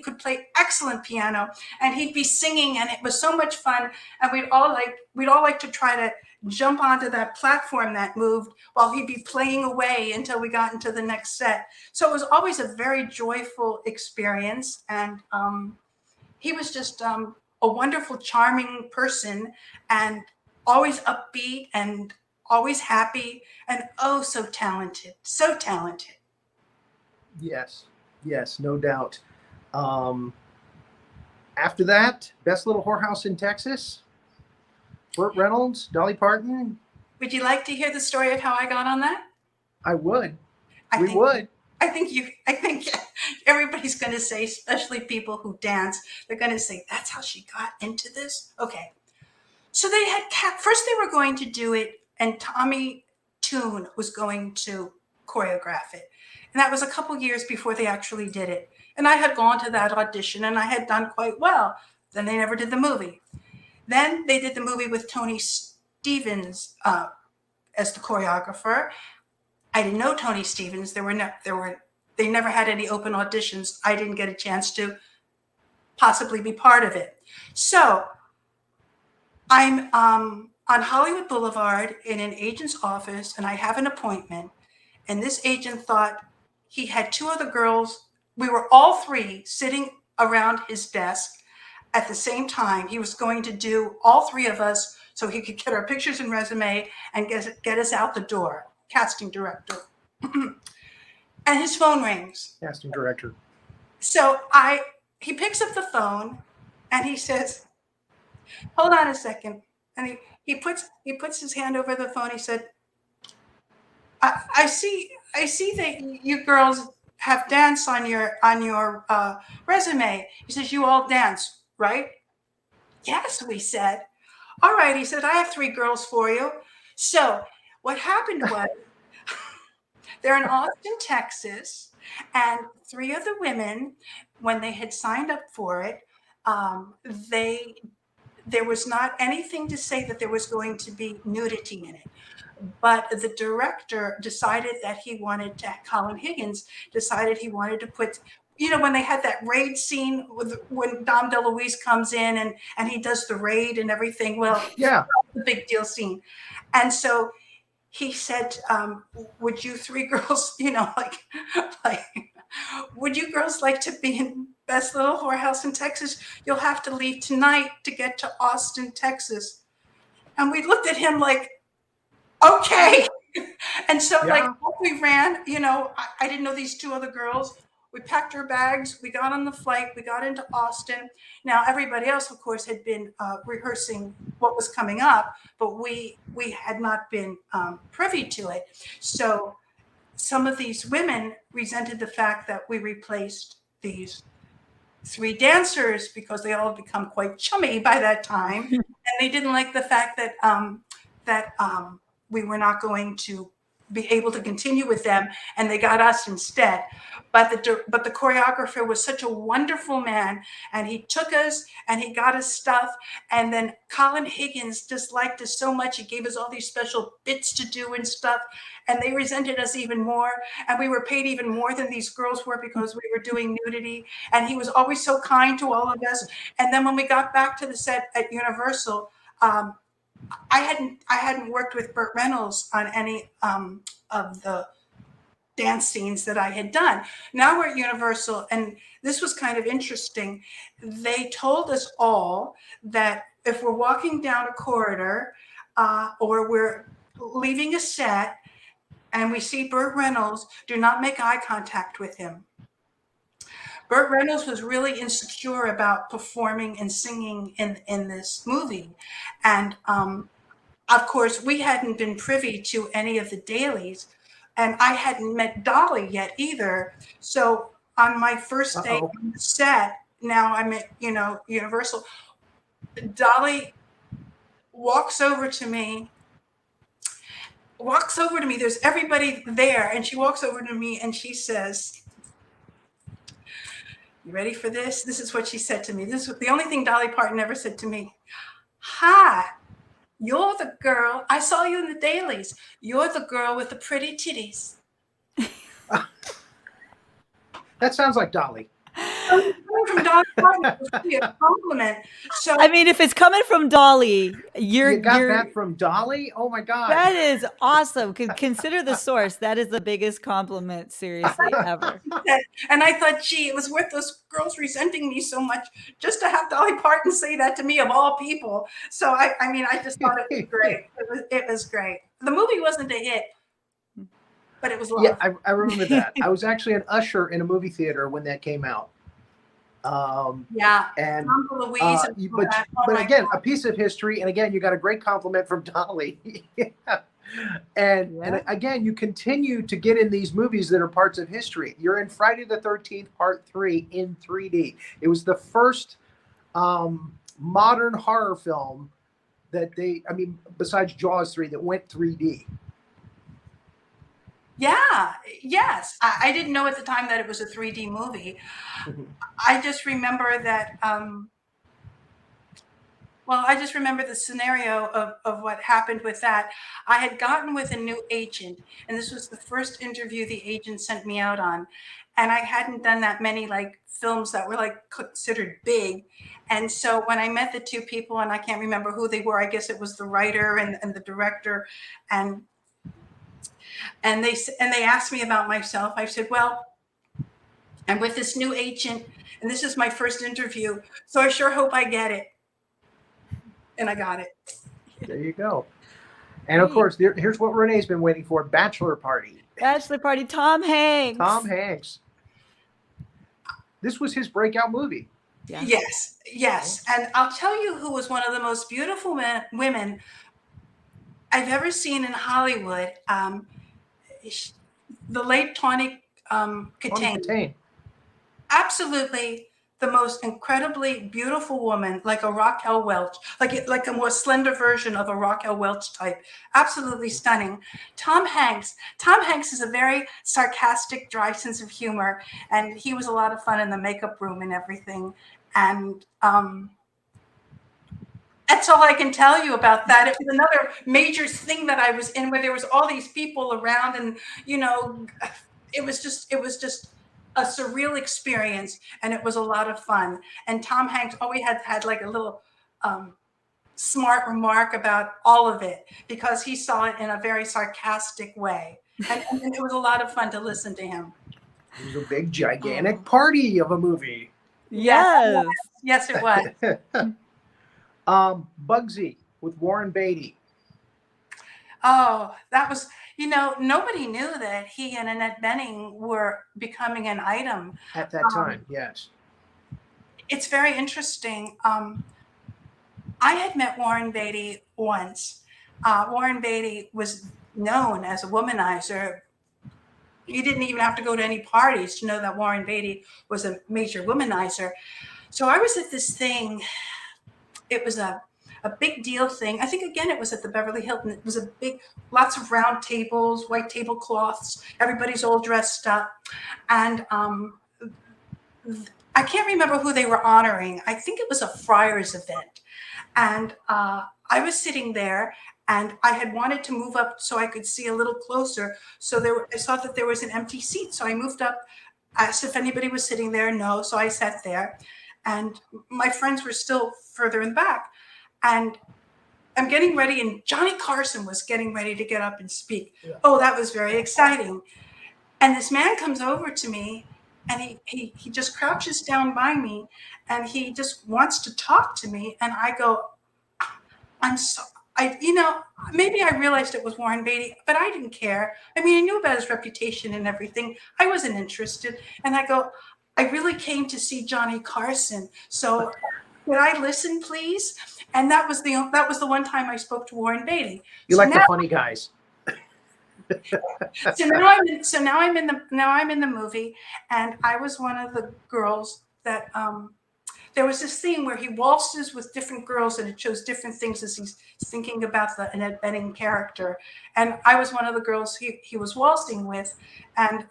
could play excellent piano, and he'd be singing, and it was so much fun. And we'd all like to try to jump onto that platform that moved while he'd be playing away until we got into the next set. So it was always a very joyful experience. And he was just a wonderful, charming person, and always upbeat and always happy, and oh, so talented, so talented. Yes, no doubt. After that, Best Little Whorehouse in Texas, Burt Reynolds, Dolly Parton. Would you like to hear the story of how I got on that? I would. I think everybody's going to say, especially people who dance, they're going to say, that's how she got into this? Okay. So they had first they were going to do it, and Tommy Tune was going to choreograph it. And that was a couple years before they actually did it. And I had gone to that audition, and I had done quite well. Then they never did the movie. Then they did the movie with Tony Stevens as the choreographer. I didn't know Tony Stevens. They never had any open auditions. I didn't get a chance to possibly be part of it. So I'm on Hollywood Boulevard in an agent's office, and I have an appointment. And this agent thought he had 2 other girls. We were all 3 sitting around his desk at the same time. He was going to do all 3 of us so he could get our pictures and resume and get us out the door. Casting director. And his phone rings. Casting director. So he picks up the phone and he says, hold on a second. And he puts his hand over the phone. He said, I see that you girls have dance on your resume. He says, you all dance, right? Yes, we said. All right, he said, I have 3 girls for you. So what happened was they're in Austin, Texas, and 3 of the women, when they had signed up for it, there was not anything to say that there was going to be nudity in it. But the director decided that Colin Higgins decided he wanted to put, you know, when they had that raid scene when Dom DeLuise comes in and he does the raid and everything. Well, yeah, the big deal scene. And so he said, would you 3 girls, you know, like, would you girls like to be in best little whorehouse in Texas. You'll have to leave tonight to get to Austin, Texas. And we looked at him like, okay. And so like we ran, I didn't know these two other girls. We packed our bags, we got on the flight, we got into Austin. Now everybody else, of course, had been rehearsing what was coming up, but we had not been privy to it. So some of these women resented the fact that we replaced these 3 dancers because they all had become quite chummy by that time. And they didn't like the fact that we were not going to be able to continue with them, and they got us instead. But the choreographer was such a wonderful man, and he took us and he got us stuff. And then Colin Higgins just liked us so much, he gave us all these special bits to do and stuff, and they resented us even more. And we were paid even more than these girls were because we were doing nudity. And he was always so kind to all of us. And then when we got back to the set at Universal, I hadn't worked with Burt Reynolds on any of the dance scenes that I had done. Now we're at Universal, and this was kind of interesting. They told us all that if we're walking down a corridor or we're leaving a set and we see Burt Reynolds, do not make eye contact with him. Burt Reynolds was really insecure about performing and singing in this movie. And of course, we hadn't been privy to any of the dailies, and I hadn't met Dolly yet either. So on my first day on the set, now I'm at Universal, Dolly walks over to me. There's everybody there, and she walks over to me and she says, "You ready for this?" This is what she said to me. This is the only thing Dolly Parton ever said to me. "Hi, you're the girl. I saw you in the dailies. You're the girl with the pretty titties." That sounds like Dolly. From Dolly Parton, it was really a compliment. So I mean, if it's coming from Dolly, you got that from Dolly? Oh my God. That is awesome. Consider the source. That is the biggest compliment, seriously, ever. And I thought, gee, it was worth those girls resenting me so much just to have Dolly Parton say that to me, of all people. So I just thought it was great. It was great. The movie wasn't a hit, but it was love. Yeah, I remember that. I was actually an usher in a movie theater when that came out. And Louise but again, a piece of history, and again, you got a great compliment from Dolly. And again, you continue to get in these movies that are parts of history. You're in Friday the 13th Part 3 in 3D. It was the first modern horror film that besides Jaws 3, that went 3D. Yeah, yes. I didn't know at the time that it was a 3D movie. I just remember that, I just remember the scenario of what happened with that. I had gotten with a new agent, and this was the first interview the agent sent me out on. And I hadn't done that many films that were considered big. And so when I met the two people, and I can't remember who they were, I guess it was the writer and the director, and they asked me about myself. I said, well, I'm with this new agent, and this is my first interview, so I sure hope I get it. And I got it. There you go. And of course, here's what Renee's been waiting for: Bachelor Party. Bachelor Party, Tom Hanks. Tom Hanks. This was his breakout movie. Yeah. Yes. And I'll tell you who was one of the most beautiful women I've ever seen in Hollywood. The late Tawny Katane. Absolutely the most incredibly beautiful woman, like a Raquel Welch, like a more slender version of a Raquel Welch type. Absolutely stunning. Tom Hanks is a very sarcastic, dry sense of humor, and he was a lot of fun in the makeup room and everything. And that's all I can tell you about that. It was another major thing that I was in, where there was all these people around, and it was just a surreal experience, and it was a lot of fun. And Tom Hanks always had a little smart remark about all of it, because he saw it in a very sarcastic way, and it was a lot of fun to listen to him. It was a big, gigantic party of a movie. Yes. Yes, it was. Bugsy with Warren Beatty. Oh, that was, nobody knew that he and Annette Bening were becoming an item. At that time, yes. It's very interesting. I had met Warren Beatty once. Warren Beatty was known as a womanizer. You didn't even have to go to any parties to know that Warren Beatty was a major womanizer. So I was at this thing. It was a big deal thing. I think, again, it was at the Beverly Hilton. It was a big, lots of round tables, white tablecloths. Everybody's all dressed up. And I can't remember who they were honoring. I think it was a Friars event. And I was sitting there, and I had wanted to move up so I could see a little closer. So I saw that there was an empty seat. So I moved up, asked if anybody was sitting there. No. So I sat there. And my friends were still further in the back. And I'm getting ready, and Johnny Carson was getting ready to get up and speak. Yeah. Oh, that was very exciting. And this man comes over to me, and he just crouches down by me, and he just wants to talk to me. And I go, maybe I realized it was Warren Beatty, but I didn't care. I mean, I knew about his reputation and everything. I wasn't interested. And I go, I really came to see Johnny Carson. So could I listen, please? And that was the one time I spoke to Warren Beatty. You like the funny guys. So now I'm in the movie, and I was one of the girls that there was this thing where he waltzes with different girls, and it shows different things as he's thinking about the Annette Bening character. And I was one of the girls he was waltzing with, and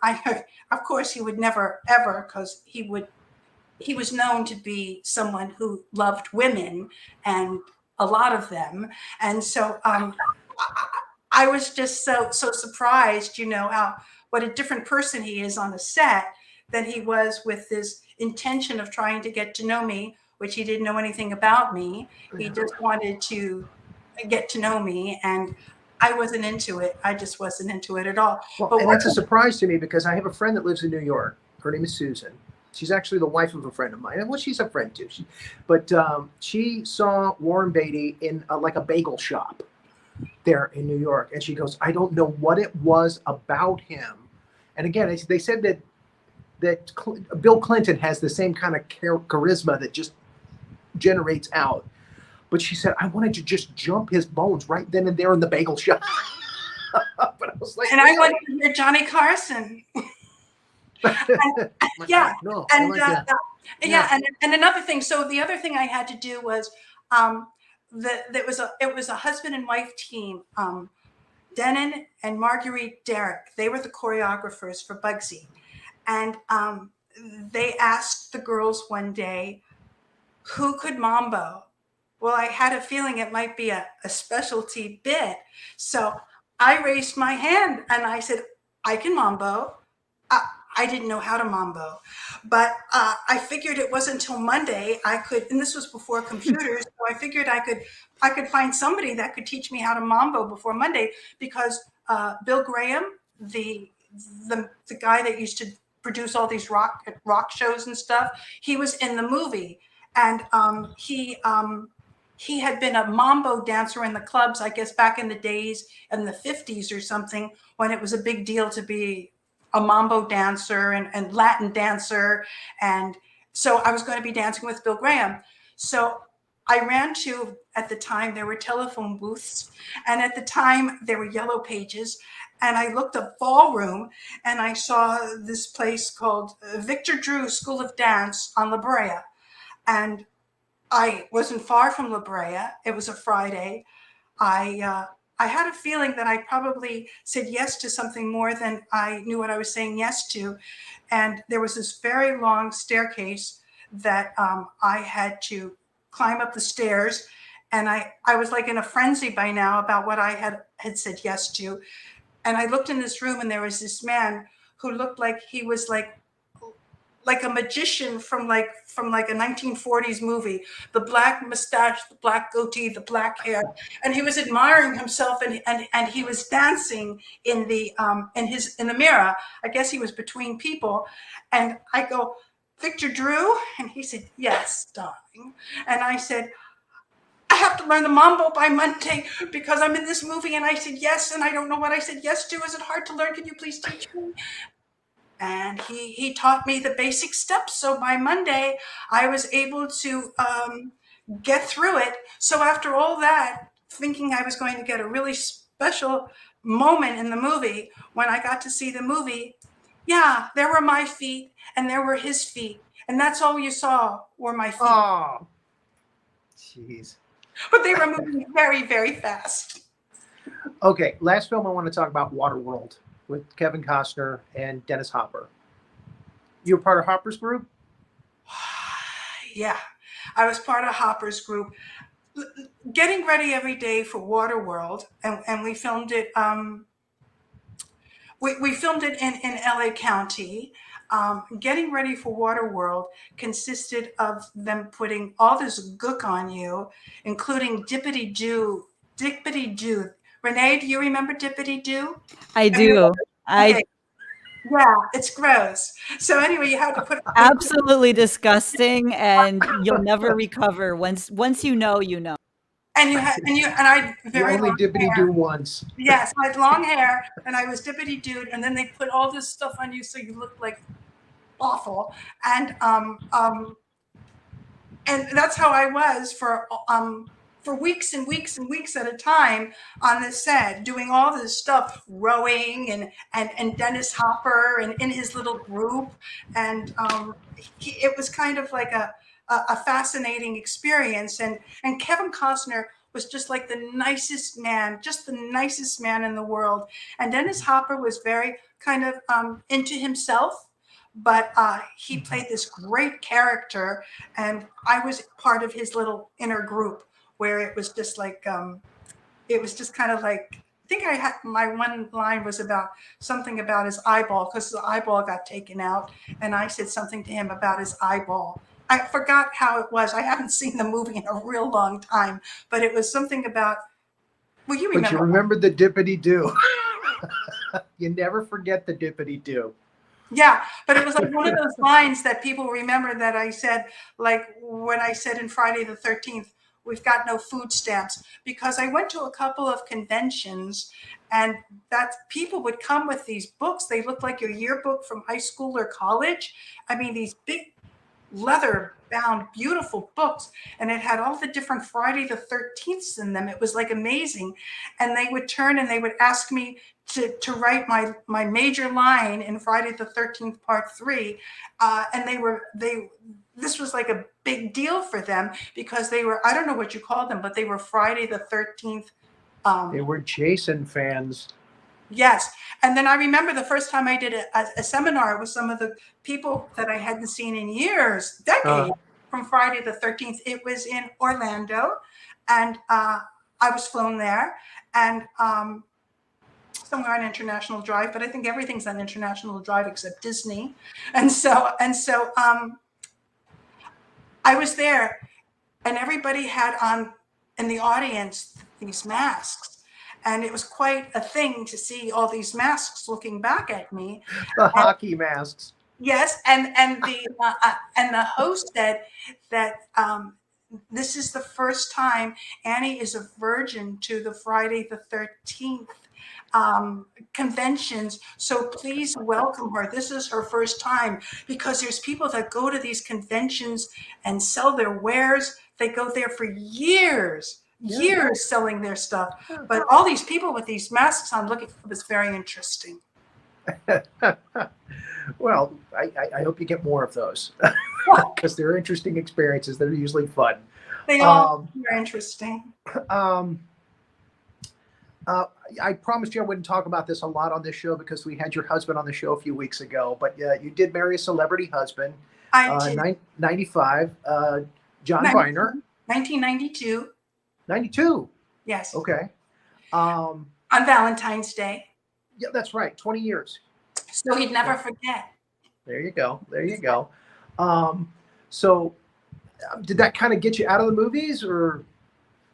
of course, he would never ever, because he was known to be someone who loved women, and a lot of them. And so I was just so surprised, what a different person he is on the set than he was with this intention of trying to get to know me, which he didn't know anything about me. He just wanted to get to know me, and I wasn't into it. I just wasn't into it at all. Well, and that's a surprise to me, because I have a friend that lives in New York. Her name is Susan. She's actually the wife of a friend of mine. Well, she's a friend too. She saw Warren Beatty in like a bagel shop there in New York. And she goes, I don't know what it was about him. And again, they said that Bill Clinton has the same kind of charisma that just generates out. But she said, I wanted to just jump his bones right then and there in the bagel shop. But I was like, and really? I wanted to hear Johnny Carson. And another thing. So the other thing I had to do was it was a husband and wife team. Denon and Marguerite Derrick, they were the choreographers for Bugsy. And they asked the girls one day, who could mambo? Well, I had a feeling it might be a specialty bit. So I raised my hand and I said, I can mambo. I didn't know how to mambo, but I figured it wasn't until Monday I could, and this was before computers, so I figured I could find somebody that could teach me how to mambo before Monday, because Bill Graham, the guy that used to produce all these rock shows and stuff, he was in the movie, and he had been a mambo dancer in the clubs, I guess back in the days in the 50s or something, when it was a big deal to be a mambo dancer and Latin dancer. And so I was going to be dancing with Bill Graham. So I ran to, at the time, there were telephone booths. And at the time, there were yellow pages. And I looked up ballroom, and I saw this place called Victor Drew School of Dance on La Brea. And I wasn't far from La Brea. It was a Friday. I had a feeling that I probably said yes to something more than I knew what I was saying yes to. And there was this very long staircase that I had to climb up the stairs. And I was like in a frenzy by now about what I had said yes to. And I looked in this room, and there was this man who looked like he was like a magician from like a 1940s movie, the black mustache, the black goatee, the black hair. And he was admiring himself, and he was dancing in the mirror. I guess he was between people. And I go, Victor Drew? And he said, yes, darling. And I said, I have to learn the mambo by Monday because I'm in this movie. And I said, yes. And I don't know what I said yes to. Is it hard to learn? Can you please teach me? And he taught me the basic steps. So by Monday, I was able to get through it. So after all that, thinking I was going to get a really special moment in the movie, when I got to see the movie, yeah, there were my feet and there were his feet. And that's all you saw were my feet. Oh, jeez. But they were moving very, very fast. Okay, last film I want to talk about, Waterworld, with Kevin Costner and Dennis Hopper. You were part of Hopper's group? Yeah, I was part of Hopper's group, getting ready every day for Waterworld, and we filmed it. We filmed it in LA County. Getting ready for Waterworld consisted of them putting all this gook on you, including Dippity Doo. Renee, do you remember Dippity Doo? I do. Okay. Yeah, it's gross. So anyway, you had to put Absolutely disgusting, and you'll never recover. Once you know, you know. and I You very only long dippity hair. do once. Yes, I had long hair and I was Dippity Dude, and then they put all this stuff on you so you looked like awful. And that's how I was for weeks and weeks and weeks at a time on the set, doing all this stuff, rowing and Dennis Hopper and in his little group. And it was kind of like a fascinating experience. And Kevin Costner was just like the nicest man, just the nicest man in the world. And Dennis Hopper was very kind of into himself, but he played this great character, and I was part of his little inner group where it was just like, it was just kind of like, I think I had, my one line was about something about his eyeball, because his eyeball got taken out, and I said something to him about his eyeball. I forgot how it was. I haven't seen the movie in a real long time, but it was something about, well, you remember. But you remember the dippity do. You never forget the dippity do. Yeah, but it was like one of those lines that people remember that I said, like when I said in Friday the 13th, we've got no food stamps, because I went to a couple of conventions and that people would come with these books. They looked like your yearbook from high school or college. I mean, these big leather bound, beautiful books. And it had all the different Friday the 13ths in them. It was like amazing. And they would turn and they would ask me to write my major line in Friday the 13th part 3. And this was like a big deal for them, because they were, I don't know what you call them, but they were Friday the 13th. They were Jason fans. Yes. And then I remember the first time I did a seminar with some of the people that I hadn't seen in years, decades, from Friday the 13th. It was in Orlando, and I was flown there, and somewhere on International Drive, but I think everything's on International Drive except Disney. And so I was there, and everybody had on in the audience these masks. And it was quite a thing to see all these masks looking back at me. The hockey masks. Yes, and the host said that this is the first time Annie is a virgin to the Friday the 13th conventions, so please welcome her. This is her first time, because there's people that go to these conventions and sell their wares. They go there for years selling their stuff. But all these people with these masks on, looking, it was very interesting. Well, I hope you get more of those, because they're interesting experiences. They're usually fun. They all are interesting. I promised you I wouldn't talk about this a lot on this show, because we had your husband on the show a few weeks ago. But you did marry a celebrity husband. I did. 95, John Viner. 1992. 92. Yes. Okay. On Valentine's Day. Yeah, that's right. 20 years. So he'd never forget. There you go. There you go. So did that kind of get you out of the movies, or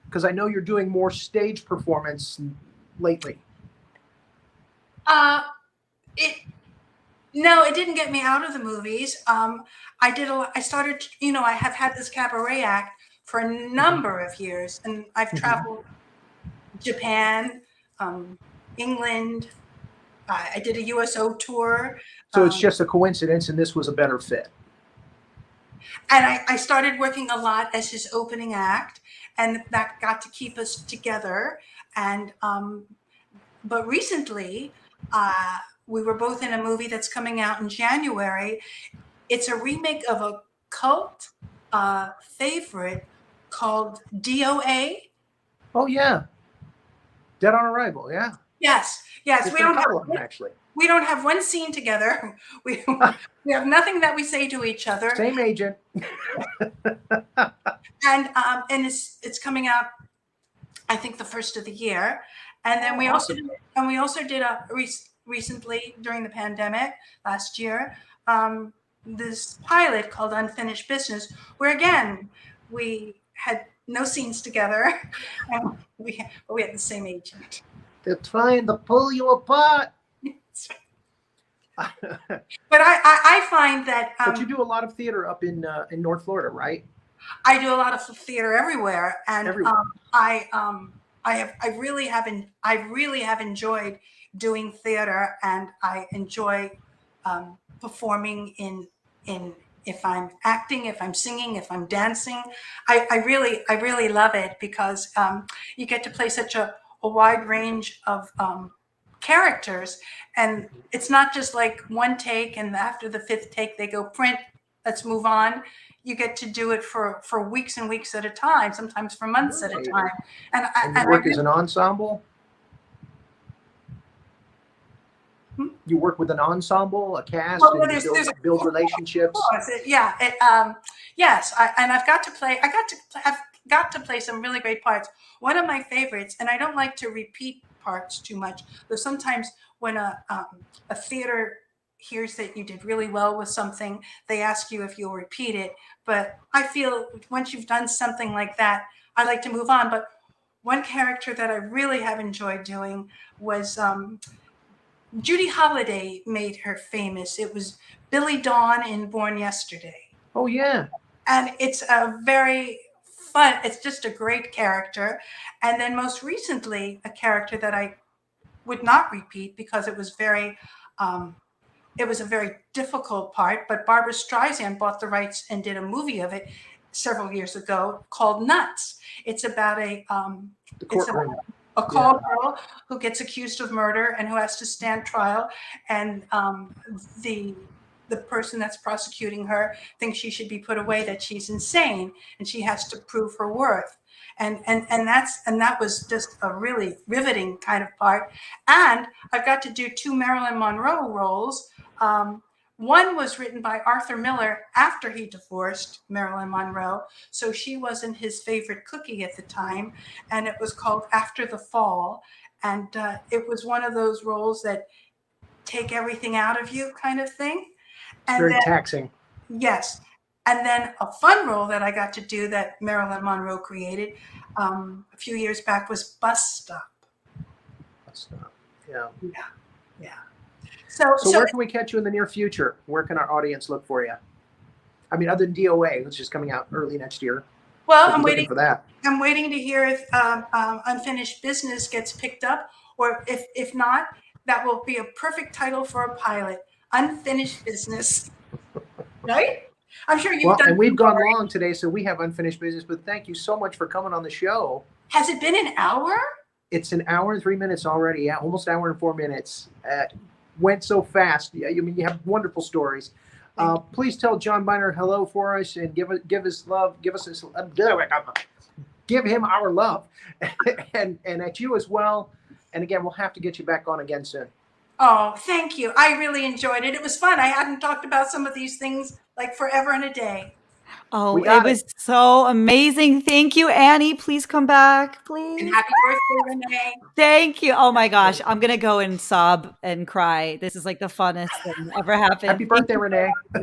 because I know you're doing more stage performance lately? No, it didn't get me out of the movies. I started, I have had this cabaret act for a number of years, and I've traveled Japan, England. I did a USO tour. So it's just a coincidence, and this was a better fit. And I started working a lot as his opening act, and that got to keep us together. And but recently, we were both in a movie that's coming out in January. It's a remake of a cult favorite called DOA. Oh yeah, Dead on Arrival. Yeah. Yes. There's We been a don't couple have of them, actually. we don't have one scene together. We have nothing that we say to each other. Same agent. And it's coming out, I think, the first of the year. And then we also did recently during the pandemic last year, this pilot called Unfinished Business, where again we had no scenes together, and we had the same agent. They're trying to pull you apart. But I find that. But you do a lot of theater up in North Florida, right? I do a lot of theater everywhere, and I really have enjoyed doing theater, and I enjoy performing in if I'm acting, if I'm singing, if I'm dancing. I really love it because you get to play such a wide range of characters, and it's not just like one take and after the fifth take they go print, let's move on. You get to do it for weeks and weeks at a time, sometimes for months at a time. And you work as an ensemble? You work with an ensemble, a cast, and build relationships? Yeah. Yes. I've got to play some really great parts. One of my favorites, and I don't like to repeat parts too much, though sometimes when a theater hears that you did really well with something, they ask you if you'll repeat it. But I feel once you've done something like that, I like to move on. But one character that I really have enjoyed doing was Judy Holliday made her famous. It was Billy Dawn in Born Yesterday. Oh, yeah. And it's a very fun, it's just a great character. And then most recently, a character that I would not repeat because it was a very difficult part, but Barbara Streisand bought the rights and did a movie of it several years ago called Nuts. It's about a call girl who gets accused of murder and who has to stand trial, and the person that's prosecuting her thinks she should be put away, that she's insane, and she has to prove her worth. And that was just a really riveting kind of part. And I've got to do 2 Marilyn Monroe roles. One was written by Arthur Miller after he divorced Marilyn Monroe, so she wasn't his favorite cookie at the time, and it was called After the Fall. And it was one of those roles that take everything out of you kind of thing. And very taxing. Yes. And then a fun role that I got to do that Marilyn Monroe created a few years back was Bus Stop. Bus Stop. Yeah. Yeah. So where can we catch you in the near future? Where can our audience look for you? I mean, other than DOA, which is coming out early next year. Well, I'm waiting for that. I'm waiting to hear if Unfinished Business gets picked up, or if not, that will be a perfect title for a pilot. Unfinished Business. Right? I'm sure you've done. And we've gone long today, so we have Unfinished Business, but thank you so much for coming on the show. Has it been an hour? It's an hour and 3 minutes already. Yeah, almost an hour and 4 minutes. Went so fast. Yeah, I mean, you have wonderful stories. Please tell John Biner hello for us and give his love. Give him our love, and at you as well. And again, we'll have to get you back on again soon. Oh, thank you. I really enjoyed it. It was fun. I hadn't talked about some of these things like forever and a day. Oh, it was so amazing. Thank you, Annie. Please come back, please. And happy birthday, Renee. Thank you. Oh my gosh. I'm going to go and sob and cry. This is like the funnest thing ever happened. Happy birthday, Renee. Air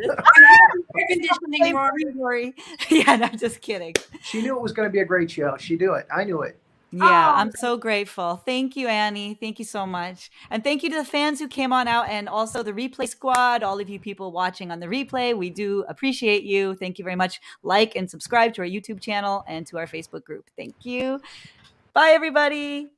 conditioning, Rory. Yeah, no, I'm just kidding. She knew it was going to be a great show. She knew it. I knew it. Yeah, Oh, I'm so grateful. Thank you, Annie. Thank you so much. And thank you to the fans who came on out and also the replay squad, all of you people watching on the replay. We do appreciate you. Thank you very much. Like and subscribe to our YouTube channel and to our Facebook group. Thank you. Bye, everybody.